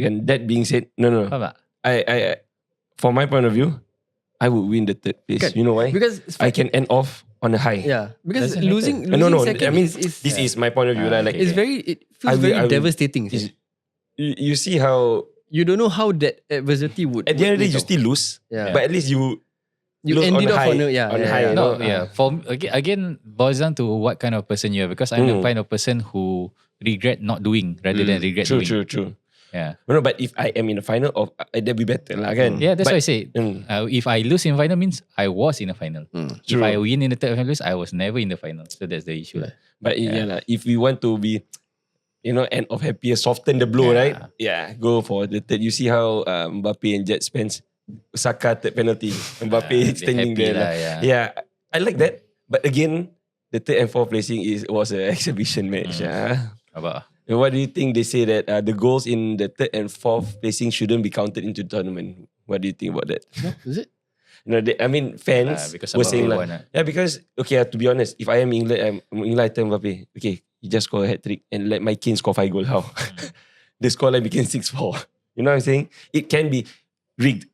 no. Faham tak? I from my point of view, I would win the third place. Kan? You know why? Because I can end off on a high. yeah, because Doesn't matter. losing No. second I mean, is this is my point of view. Ah, Like, okay. it feels I will- very I will- devastating. is- you see how You don't know how that adversity would. at the end of the day would you still lose, Yeah. but at least you You lose ended on off high, on a on high, yeah. you No, know? yeah. For again, boils down to what kind of person you are. Because I'm the kind of person who regret not doing rather than regret True. doing. Yeah. No, but if I am in the final, that'd be better lah, kan? Yeah, that's But- why I say. If I lose in final means I was in the final. If True. I win in the third final, I was never in the final. So that's the issue. lah. But yeah, if we want to be, end of happier, soften the blow, Yeah. right? Yeah, go for the third. You see how Mbappe and Jet Spence, Saka third penalty, Mbappe They standing happy there. lah, lah. yeah. I like that. But again, the third and fourth placing was an exhibition match. About And what do you think? They say that the goals in the third and fourth placing shouldn't be counted into the tournament. What do you think about that? No, is it? Fans because were Mbappe saying won, like, yeah, because to be honest, if I am England, I tell Mbappe, okay, you just score a hat trick and let my king score 5 goals. How? The scoreline became 6-4. You know what I'm saying? It can be rigged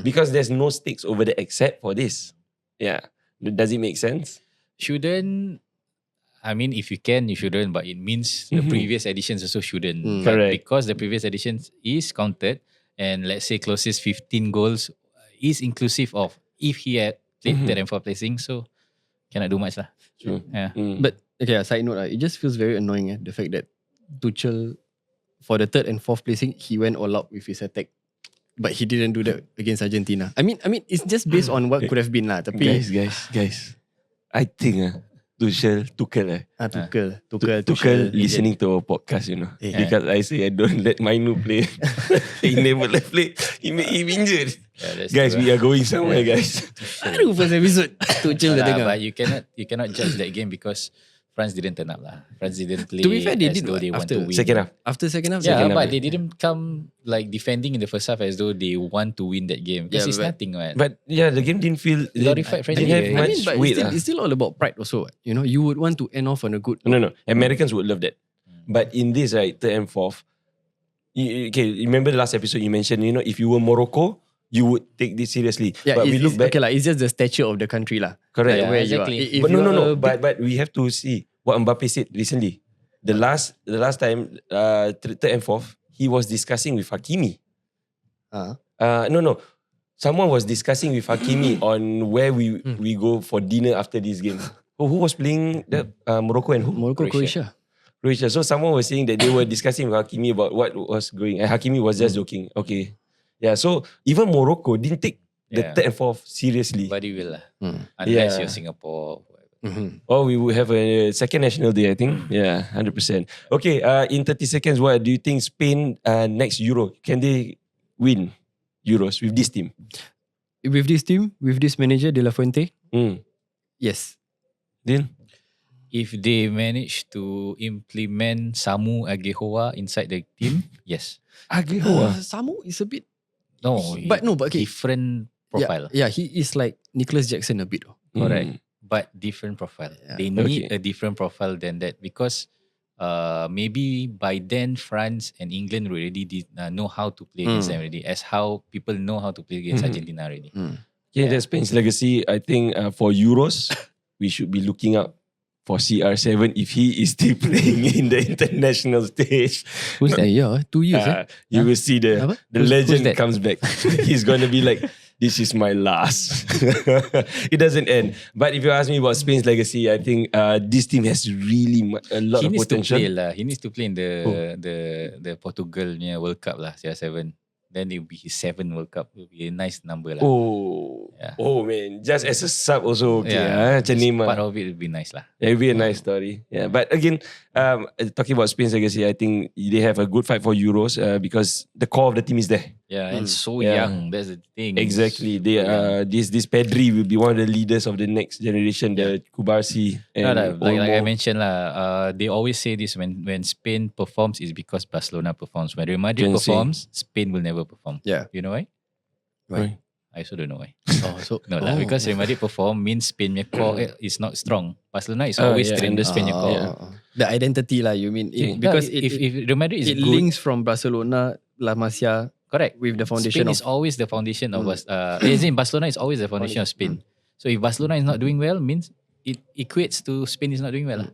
because there's no stakes over there except for this. Yeah, does it make sense? shouldn't. I mean, if you can, you shouldn't. But it means the previous editions also shouldn't. But Correct. because the previous editions is counted, and let's say closest 15 goals is inclusive of if he had played third and fourth placing, so cannot do much lah. True. Yeah. But okay, side note, it just feels very annoying. The fact that Tuchel, for the third and fourth placing, he went all out with his attack, but he didn't do that against Argentina. I mean, it's just based on what could have been lah. Tapi Guys, I think Tuchel listening to our podcast, because I say I don't let Mainu play. He never let play. He made him injured. Yeah, that's Guys, true, we are going somewhere, guys. Baru first episode Tuchel dah dengar. but you cannot judge that game because France didn't turn up lah. France didn't play To be fair, they as did though what? they want After to win. Second half. After second half, Yeah, Second half, but they didn't come like defending in the first half as though they want to win that game. Because Yeah, it's but- nothing, right? But yeah, the game didn't feel Glorified French didn't have League, much but weight. it's still all about pride also. You would want to end off on a good. No. Americans would love that. But in this, right, third and fourth, okay, remember the last episode you mentioned, if you were Morocco, you would take this seriously. Yeah, but we look back. okay lah. It's just the stature of the country lah. Correct. Yeah, where exactly. you are. If But you no. are a big- But we have to see what Mbappe said recently. The last time, third and fourth, he was discussing with Hakimi. No. Someone was discussing with Hakimi on where we go for dinner after this game. Who was playing that? Morocco and who? Morocco, Croatia. Croatia. So someone was saying that they were discussing with Hakimi about what was going. And Hakimi was just joking. Okay. Yeah. So even Morocco didn't take the third and fourth seriously. Nobody will lah. Unless Yeah. you're Singapore. Oh, we will have a second national day, I think. Yeah, 100%. Okay, in 30 seconds, what do you think Spain next Euro? Can they win Euros with this team? With this team, with this manager De La Fuente, yes. Deal? If they manage to implement Samu Agehoa inside the team, yes. Samu is a bit, No, but okay. different profile. Yeah, he is like Nicholas Jackson a bit. Correct. But different profile. Yeah. They need a different profile than that because maybe by then France and England already know how to play against them already, as how people know how to play against Argentina already. Yeah, that's Spain's legacy. I think for Euros, we should be looking up for CR7 if he is still playing in the international stage. Who's that? Yeah, 2 years. You will see the Apa? Who's legend that? comes back. He's going to be like, this is my last. It doesn't end. But if you ask me about Spain's legacy, I think this team has really a lot He of needs to potential. play lah. He needs to play in the Portugal punya World Cup lah, CR7. then it will be his 7th World Cup. It will be a nice number lah. Oh man, just as a sub also okay. Macam just ni mah. part of it will be nice lah. It will be a nice story. Yeah, but again, talking about Spain's legacy, I think they have a good fight for Euros because the core of the team is there. Yeah, and so young. That's the thing. Exactly. They this Pedri will be one of the leaders of the next generation, the Kubarsi. And like I mentioned lah, they always say this when Spain performs is because Barcelona performs. When Real Madrid performs, Spain will never perform. Yeah. You know why? Right. I also don't know why. Because Real Madrid perform means Spain core is not strong. Barcelona is always trained the Spain core. The identity lah, you mean? Because if Real Madrid is it good, links from Barcelona, La Masia. Correct. With the foundation Spain is always the foundation of Barcelona is always the foundation of Spain. So if Barcelona is not doing well, means it equates to Spain is not doing well.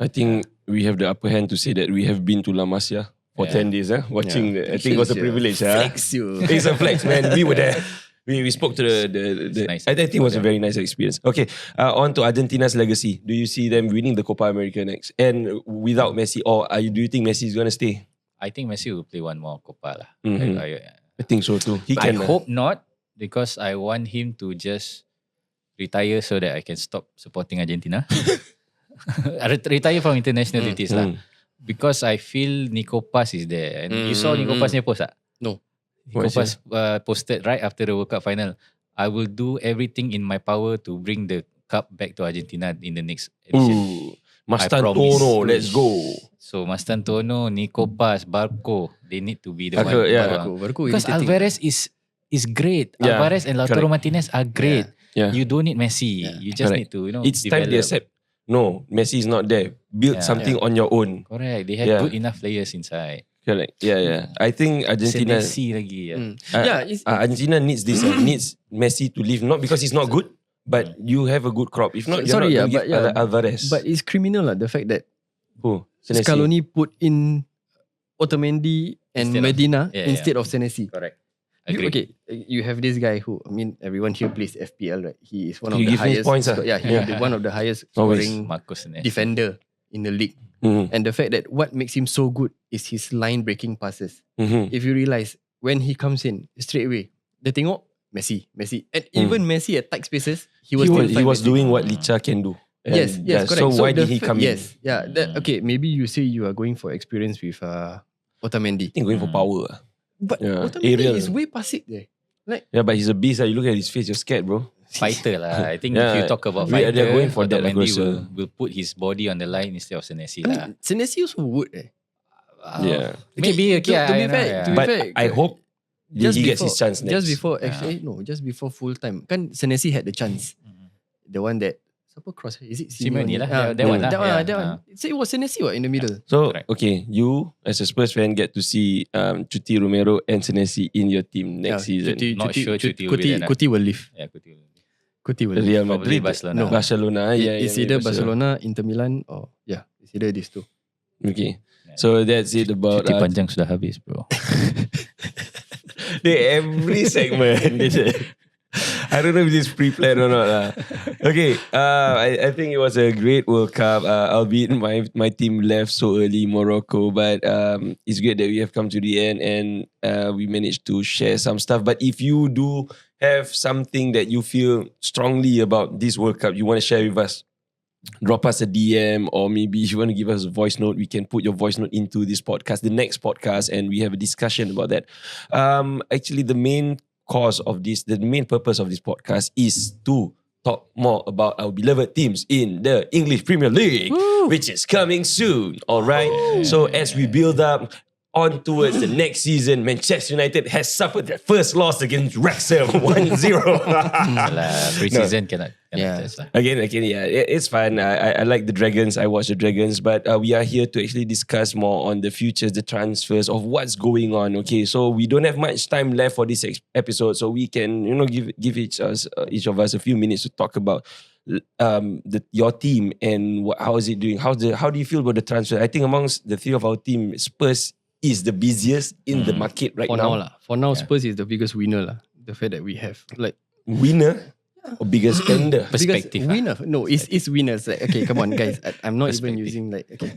I think we have the upper hand to say that we have been to La Masia for 10 days. Watching, I think it was a privilege. Flex you. It's a flex, man. We were there. We spoke to the nice. I think it was a very nice experience. Okay, on to Argentina's legacy. Do you see them winning the Copa America next? And without Messi, or do you think Messi is going to stay? I think Messi will play one more Copa lah. I think so too. I hope not, because I want him to just retire so that I can stop supporting Argentina. Retire from international duties lah. Because I feel Nico Paz is there. And you saw Nico Paz's post tak? No. Nico Paz posted right after the World Cup final. I will do everything in my power to bring the cup back to Argentina in the next edition. Mastantuono, let's go. So Mastantuono, Nico Paz, Barco, they need to be the one. Barco Because Alvarez is great. Alvarez and Lautaro Martinez are great. You don't need Messi. You just need to, it's time they accept. No, Messi is not there. Build something on your own. Correct. They have good enough players inside. Correct. I think Argentina. Messi lagi. Argentina needs this. Needs Messi to leave, not because he's not good, but you have a good crop. If not, you're not going to give Alvarez. But it's criminal the fact that Senesi. Scaloni put in Otamendi and Medina instead of Senesi. Correct. You have this guy who, everyone here plays FPL, right? He is one of the give highest. Points, he's one of the highest scoring defender in the league. And the fact that what makes him so good is his line breaking passes. If you realize, when he comes in, straight away, dia tengok Messi. And even Messi at tight spaces, he was doing what Licha can do. Yes, correct. So why did he come in? Maybe you say you are going for experience with Otamendi. I think going for power. But Otamendi is way past it there. But he's a beast. You look at his face, you're scared, bro. Fighter lah. I think if you talk about fighter, they're going for that Otamendi will put his body on the line instead of Senesi lah. Senesi also would. Maybe to be fair, I hope he gets his chance next. Just before full time. Kan Senesi had the chance. The one that cross? Is it Simeone lah? That one. So it was Senesi in the middle. So you as a Spurs fan get to see Cuti Romero and Senesi in your team next season. Not sure Cuti will be there. Cuti will leave. Cuti will leave. Real Madrid, Barcelona. Barcelona. It's either Barcelona, Inter Milan, or it's either these two. Okay. So that's it about Cuti panjang sudah habis, bro. Every segment. I don't know if this is pre-planned or not. Okay, I think it was a great World Cup. Albeit my team left so early, Morocco. But it's great that we have come to the end and we managed to share some stuff. But if you do have something that you feel strongly about this World Cup, you want to share with us, drop us a DM, or maybe if you want to give us a voice note, we can put your voice note into this podcast, the next podcast, and we have a discussion about that. Actually, the main purpose of this podcast is to talk more about our beloved teams in the English Premier League, which is coming soon. All right. So as we build up on towards the next season, Manchester United has suffered their first loss against Wrexham 1-0. Pre-season cannot touch. Again, it's fun. I like the Dragons. I watch the Dragons, but we are here to actually discuss more on the futures, the transfers of what's going on. Okay, so we don't have much time left for this episode, so we can give each of us a few minutes to talk about your team and how is it doing. How do you feel about the transfer? I think amongst the three of our team, Spurs is the busiest in the market right now. For now, Spurs is the biggest winner. The fact that we have winner or biggest spender. Perspective. Winner. No, it's winners. Okay, come on, guys. I'm not even using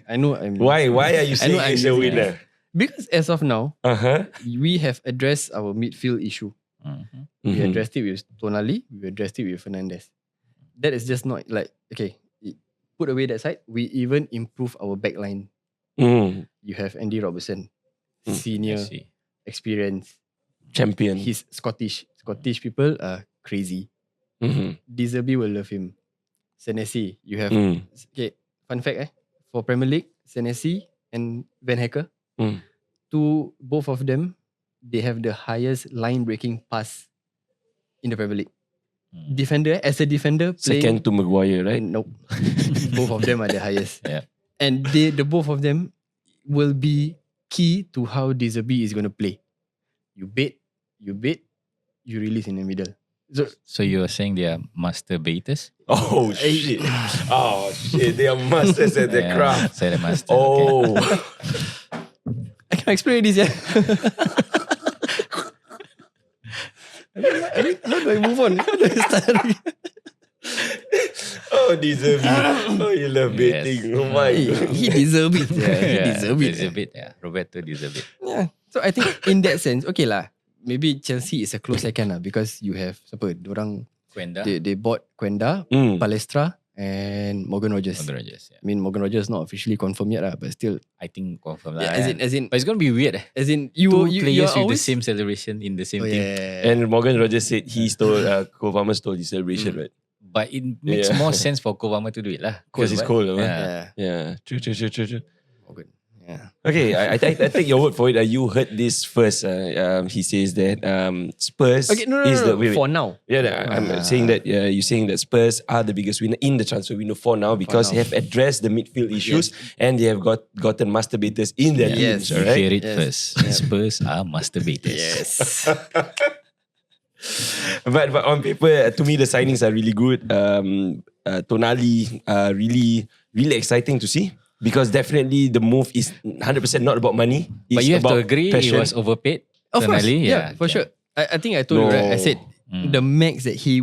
I know I'm. Why are you saying it's a winner? Because as of now, Uh-huh. we have addressed our midfield issue. Mhm. We Mhm. addressed it with Tonali. We addressed it with Fernandez. That is just not like, okay, put away that side. We even improve our back line. Mm. You have Andy Robertson, Mm. I senior, see. experience. Champion. He's Scottish. Scottish people are crazy. Mhm. Deserby will love him. Senesi, you have Mm. okay. Fun fact, for Premier League, Senesi and Van Hecker, Mm. both of them, they have the highest line breaking pass in the Premier League. Mm. Defender, as a defender, playing. Second to Maguire, right? Nope. Both of them are the highest. Yeah. And the both of them will be key to how Deserby is going to play. You bait, you release in the middle. So you are saying they are masturbators? Oh shit! Oh shit! They are masters at their craft. Say the master. Oh. I can explain this, yeah. How do I move on? How do I start? Oh, deserve it. Oh, you love Yes. baiting. Oh my god. He deserve it. Yeah, he deserve it. Deserve it. Yeah. Roberto deserve it. Yeah. So I think in that sense, okay lah. Maybe Chelsea is a close second lah because you have siapa? Dorang Quenda. they bought Quenda, Mm. Palestra, and Morgan Rogers. Morgan Rogers. Yeah. I mean Morgan Rogers not officially confirmed yet lah, but still. I think confirm lah. Yeah, as in, But it's gonna be weird. as in you Two you players you're with the always- same celebration in the same Oh, team. yeah. And Morgan Rogers said he stole, Cole Palmer stole the celebration, right? But it makes Yeah. more sense for Kovama to do it lah. Because it's cold, right? Yeah. Yeah. Yeah, true. Morgan. Yeah. Okay, I take your word for it. You heard this first. He says that Spurs Okay, no. is the wait. For now. Yeah, I'm saying that you're saying that Spurs are the biggest winner in the transfer window for now because they now. have addressed the midfield issues and they have gotten masturbators in their Yes. teams. You Alright. hear it Yes. first. Spurs are masturbators. Yes. But on paper, to me, the signings are really good. Tonali, really exciting to see because definitely the move is 100% not about money. It's But you have to about agree passion. he was overpaid. Of course. Tonali. Yeah, for sure. I think I told you, right? I said the max that he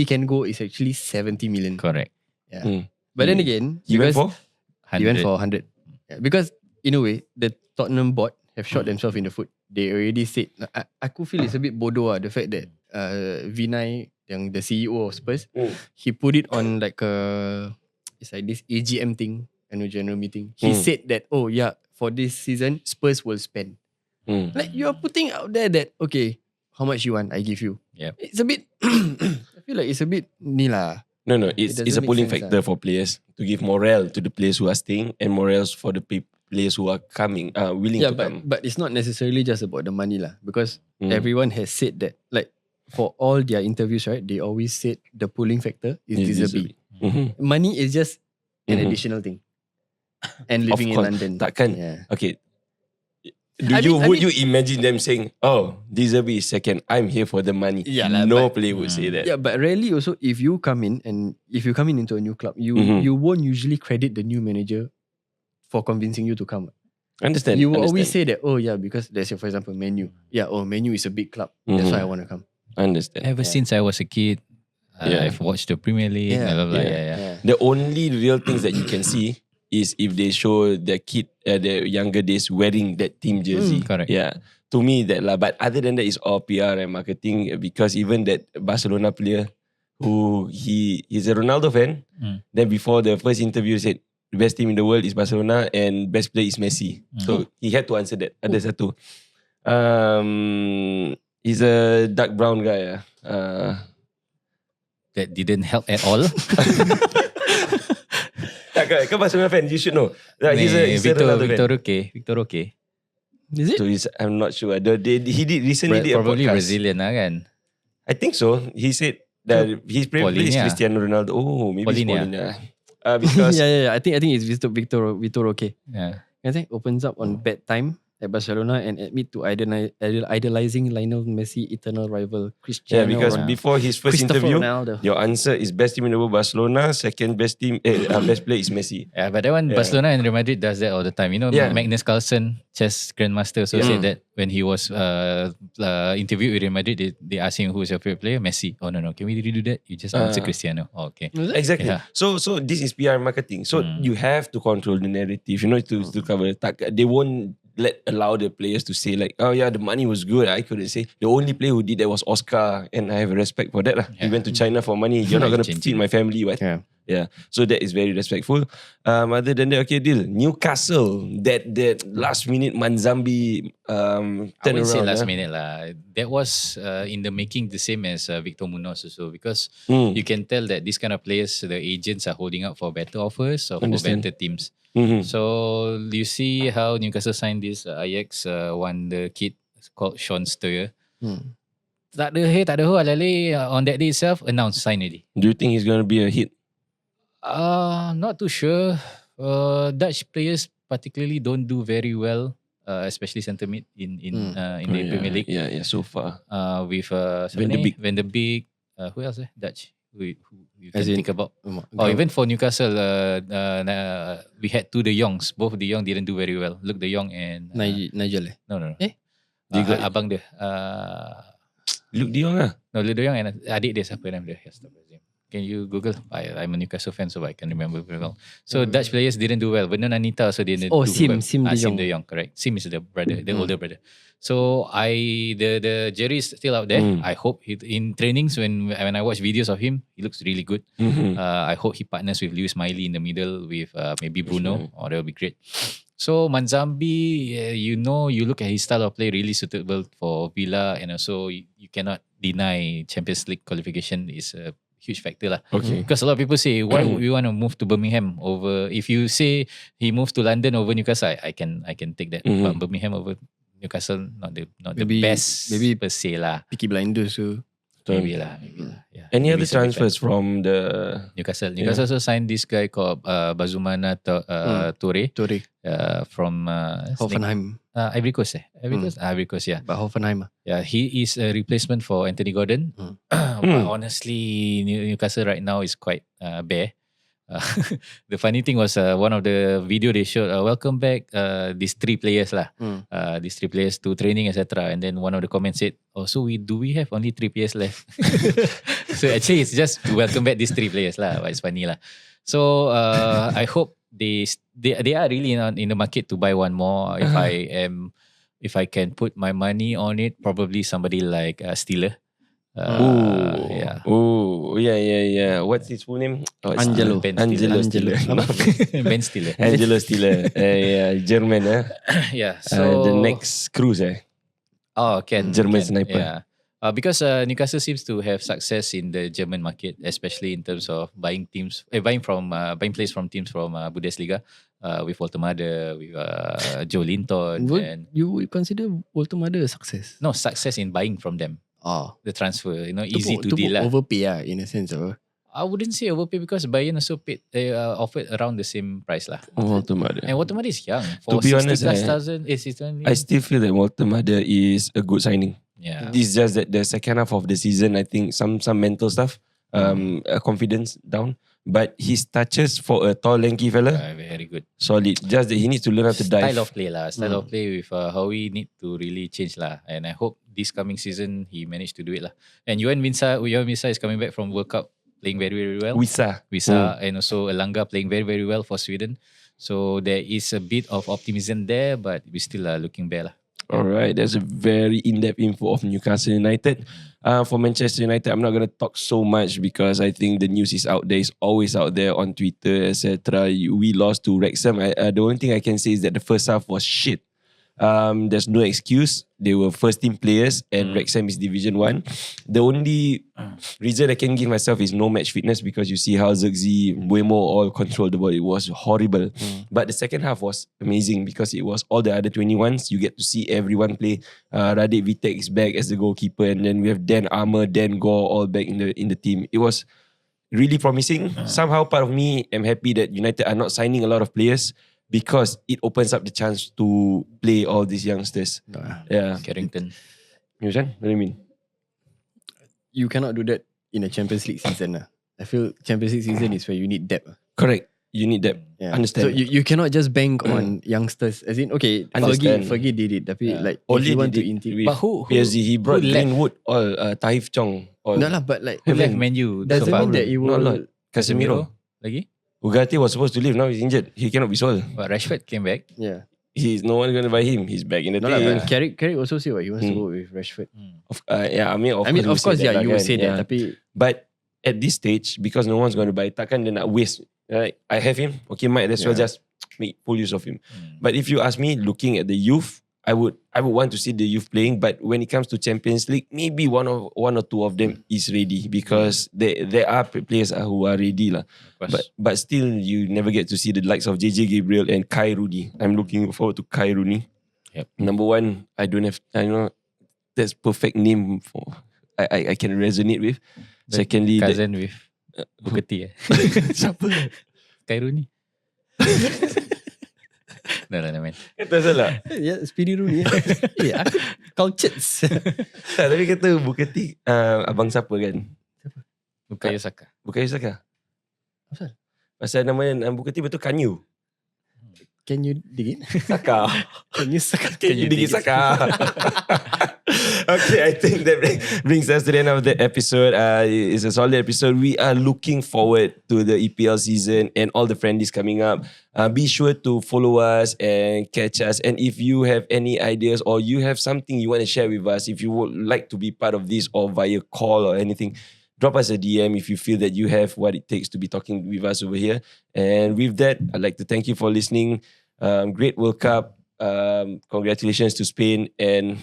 can go is actually 70 million. Correct. Yeah. Mm. But then again, He went because for? he went for 100. Yeah, because in a way, the Tottenham board have shot themselves in the foot. They already said, I could feel it's a bit bodoh the fact that Vinay, the CEO of Spurs, he put it on like it's like this AGM thing, annual general meeting. He said that, oh yeah, for this season, Spurs will spend. Like you're putting out there that, okay, how much you want, I give you. Yep. It's a bit, I feel like it's a bit ni lah. No, it's doesn't a make pulling sense, factor for players to give morale to the players who are staying and morale for the players who are coming, willing Yeah, to come. but it's not necessarily just about the money lah, because everyone has said that, like for all their interviews, right? They always said the pulling factor is Deserby. Money is just an additional thing, and living in course. London. Takkan. Yeah. Okay. I mean- Would you imagine them saying, "Oh, Deserby is second. I'm here for the money." Yeah lah, no but- player would say that. Yeah, but rarely also if you come in into a new club, you won't usually credit the new manager for convincing you to come. Understand? You will always understand. say that, oh yeah, because let's say for example Man U. Yeah, Man U is a big club. That's why I want to come. Understand. Ever since I was a kid, I've watched the Premier League. Yeah. Blah, blah, blah. Yeah. Yeah. The only real things that you can see is if they show their kid, their younger days wearing that team jersey. correct. Yeah. To me, that lah. But other than that, it's all PR and marketing because even that Barcelona player who he's a Ronaldo fan. Then before the first interview said the best team in the world is Barcelona and best player is Messi. So he had to answer that. Ada satu. He's a dark brown guy. That didn't help at all. Kau Barcelona fan, you should know. He's a Ronaldo fan. Victor Roque. Is it? So he did recently did a Probably podcast. Brazilian lah kan. I think so. He said that his favorite player is Paulinho. Cristiano Ronaldo. Oh, maybe it's Paulinho. Paulinho. Because yeah. I think it's Victor Roque. Yeah. I think opens up on bad time at Barcelona and admit to idolizing Lionel Messi, eternal rival Cristiano. because Ronaldo. before his first Christopher interview, Ronaldo. your answer is best team in the world Barcelona, second best team best player is Messi. Yeah, but that one, Yeah. Barcelona and Real Madrid does that all the time. You know, Yeah. Magnus Carlsen, chess grandmaster, so said that when he was interviewed with Real Madrid, they asked him who's your favorite player. Messi. Oh no, can we redo that? You just answer Cristiano. Oh, okay. Was it? Exactly. Yeah. So this is PR marketing. So you have to control the narrative. You know to cover. They won't allow the players to say like, oh yeah, the money was good. I couldn't say. The only player who did that was Oscar, and I have respect for that. He went to China for money. You're not gonna feed my family, right? Yeah. So that is very respectful. Other than that, okay, deal. Newcastle, that last minute Manzambi I turn wouldn't say around. last minute lah. That was in the making the same as Victor Munoz also, because you can tell that these kind of players, the agents are holding out for better offers or for better teams. So you see how Newcastle signed this Ajax wonder kid called Sean Steyer. Tak ada ho alale on that day itself announced sign already. Do you think he's gonna be a hit? Not too sure. Dutch players particularly don't do very well, especially centre mid in the Premier League. Yeah, so far. With Van de Beek, who else? Dutch. Who you can think about? Or even for Newcastle, we had two De Jongs. Both De Jong didn't do very well. Luke De Jong and Nigel. No. Abang dia. Luke De Jong No, Luke De Jong and adik dia siapa nama dia? Can you Google? I'm a Newcastle fan, so I can remember very well. So Dutch players didn't do well. Vernon Anita also didn't do well. Sim Sim De Jong, correct. Sim is the brother, the older brother. So the Jerry is still out there. I hope in trainings when I watch videos of him, he looks really good. I hope he partners with Lewis Miley in the middle with maybe Bruno, or that will be great. So Manzambi, you look at his style of play, really suitable for Villa, and also you cannot deny Champions League qualification is a huge factor lah. Okay. Because a lot of people say, why would we want to move to Birmingham over? If you say he moved to London over Newcastle, I can take that. But Birmingham over Newcastle, not the best maybe per se lah. Peaky Blinders so. Maybe lah. Yeah. Any Maybe other transfers from the Newcastle? Newcastle also signed this guy called Bazumana Toure from Hoffenheim. Ivory Coast. Ivory Coast, yeah. But Hoffenheim. Yeah, he is a replacement for Anthony Gordon. But honestly, Newcastle right now is quite bare. The funny thing was one of the video they showed, welcome back these three players lah. These three players to training, etc. And then one of the comments said, so do we have only 3 players left? So actually it's just to welcome back these 3 players lah. But it's funny lah. So I hope they are really in the market to buy one more. If I can put my money on it, probably somebody like Steeler. Yeah. What's his full name? Angelo. Angelo Steeler. Ben Steeler. Angelo Steeler. German. Yeah. So the next cruise. German sniper. Yeah. Because Newcastle seems to have success in the German market, especially in terms of buying players from teams from Bundesliga, with Walter Mader, with Joe Linton. And you would consider Walter Mader a success? No, success in buying from them. The transfer, easy to deal. Overpay in a sense. I wouldn't say overpay because Bayern also paid. They offered around the same price lah. Walter Mader. And Walter Mader is young. To be honest, I still feel that Walter Mader is a good signing. Yeah. It's just that the second half of the season, I think some mental stuff, confidence down. But his touches for a tall, lanky fella, very good. Solid. Just that he needs to learn how to dive. Style of play lah. Style of play with how we need to really change lah. And I hope this coming season he managed to do it lah. And Yohan Wissa is coming back from World Cup playing very, very well. Wissa. And also Elanga playing very, very well for Sweden. So there is a bit of optimism there, but we still are looking bare lah. Alright, that's a very in-depth info of Newcastle United. For Manchester United, I'm not going to talk so much because I think the news is out there. It's always out there on Twitter, etc. We lost to Wrexham. The only thing I can say is that the first half was shit. There's no excuse. They were first team players and Wrexham is Division 1. The only reason I can give myself is no match fitness because you see how Zirkzee, Buemo all controlled the ball. It was horrible. But the second half was amazing because it was all the other 21s. You get to see everyone play. Radek Vitek is back as the goalkeeper and then we have Dan Armour, Dan Gore all back in the team. It was really promising. Somehow part of me am happy that United are not signing a lot of players because it opens up the chance to play all these youngsters. Yeah. Carrington. What do you mean? You cannot do that in a Champions League season. I feel Champions League season is where you need depth. Correct. You need depth. Yeah. Understand. So you cannot just bank on youngsters. As in, okay, Fergie did it. Tapi like, if you want to integrate. But who PSG, he brought Greenwood or Taif Chong. No lah, but like, Who left Man U? doesn't mean that you Not a lot. will... Casemiro. Lagi? Ugarte was supposed to leave. Now he's injured. He cannot be sold. But Rashford came back. Yeah. no one gonna buy him. He's back in the No lah, team. but Carrick also say he wants to go with Rashford. Of course, yeah, you lah would kan. say that. Tapi But at this stage, because no one's going to buy, takkan dia nak waste. Right? I have him. Okay, might as well just make full use of him. But if you ask me, looking at the youth, I would want to see the youth playing. But when it comes to Champions League, maybe one or two of them is ready because there are players who are ready lah. But still, you never get to see the likes of JJ Gabriel and Kai Rooney. I'm looking forward to Kai Rooney. Yep. Number one, I know that's perfect name for I can resonate with. Secondly, cousin with Booker T. Siapa? Kai Rooney. No, man. Kata salah. yeah, Speedy Rooney. Yeah, cultured. Tak, tapi kata Booker T abang siapa kan? Bukayo Saka. Bukayo Saka. Pasal? Pasal nama Booker T betul Kanyu. Can you dig it? Saka. Can you suck? Can you dig it, Saka? Okay, I think that brings us to the end of the episode. It's a solid episode. We are looking forward to the EPL season and all the friendlies coming up. Be sure to follow us and catch us. And if you have any ideas or you have something you want to share with us, if you would like to be part of this or via call or anything, drop us a DM if you feel that you have what it takes to be talking with us over here. And with that, I'd like to thank you for listening. Great World Cup. Congratulations to Spain and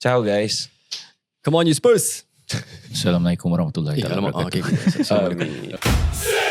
ciao guys. Come on, you Spurs. Assalamualaikum warahmatullahi wabarakatuh. Okay. Assalamualaikum.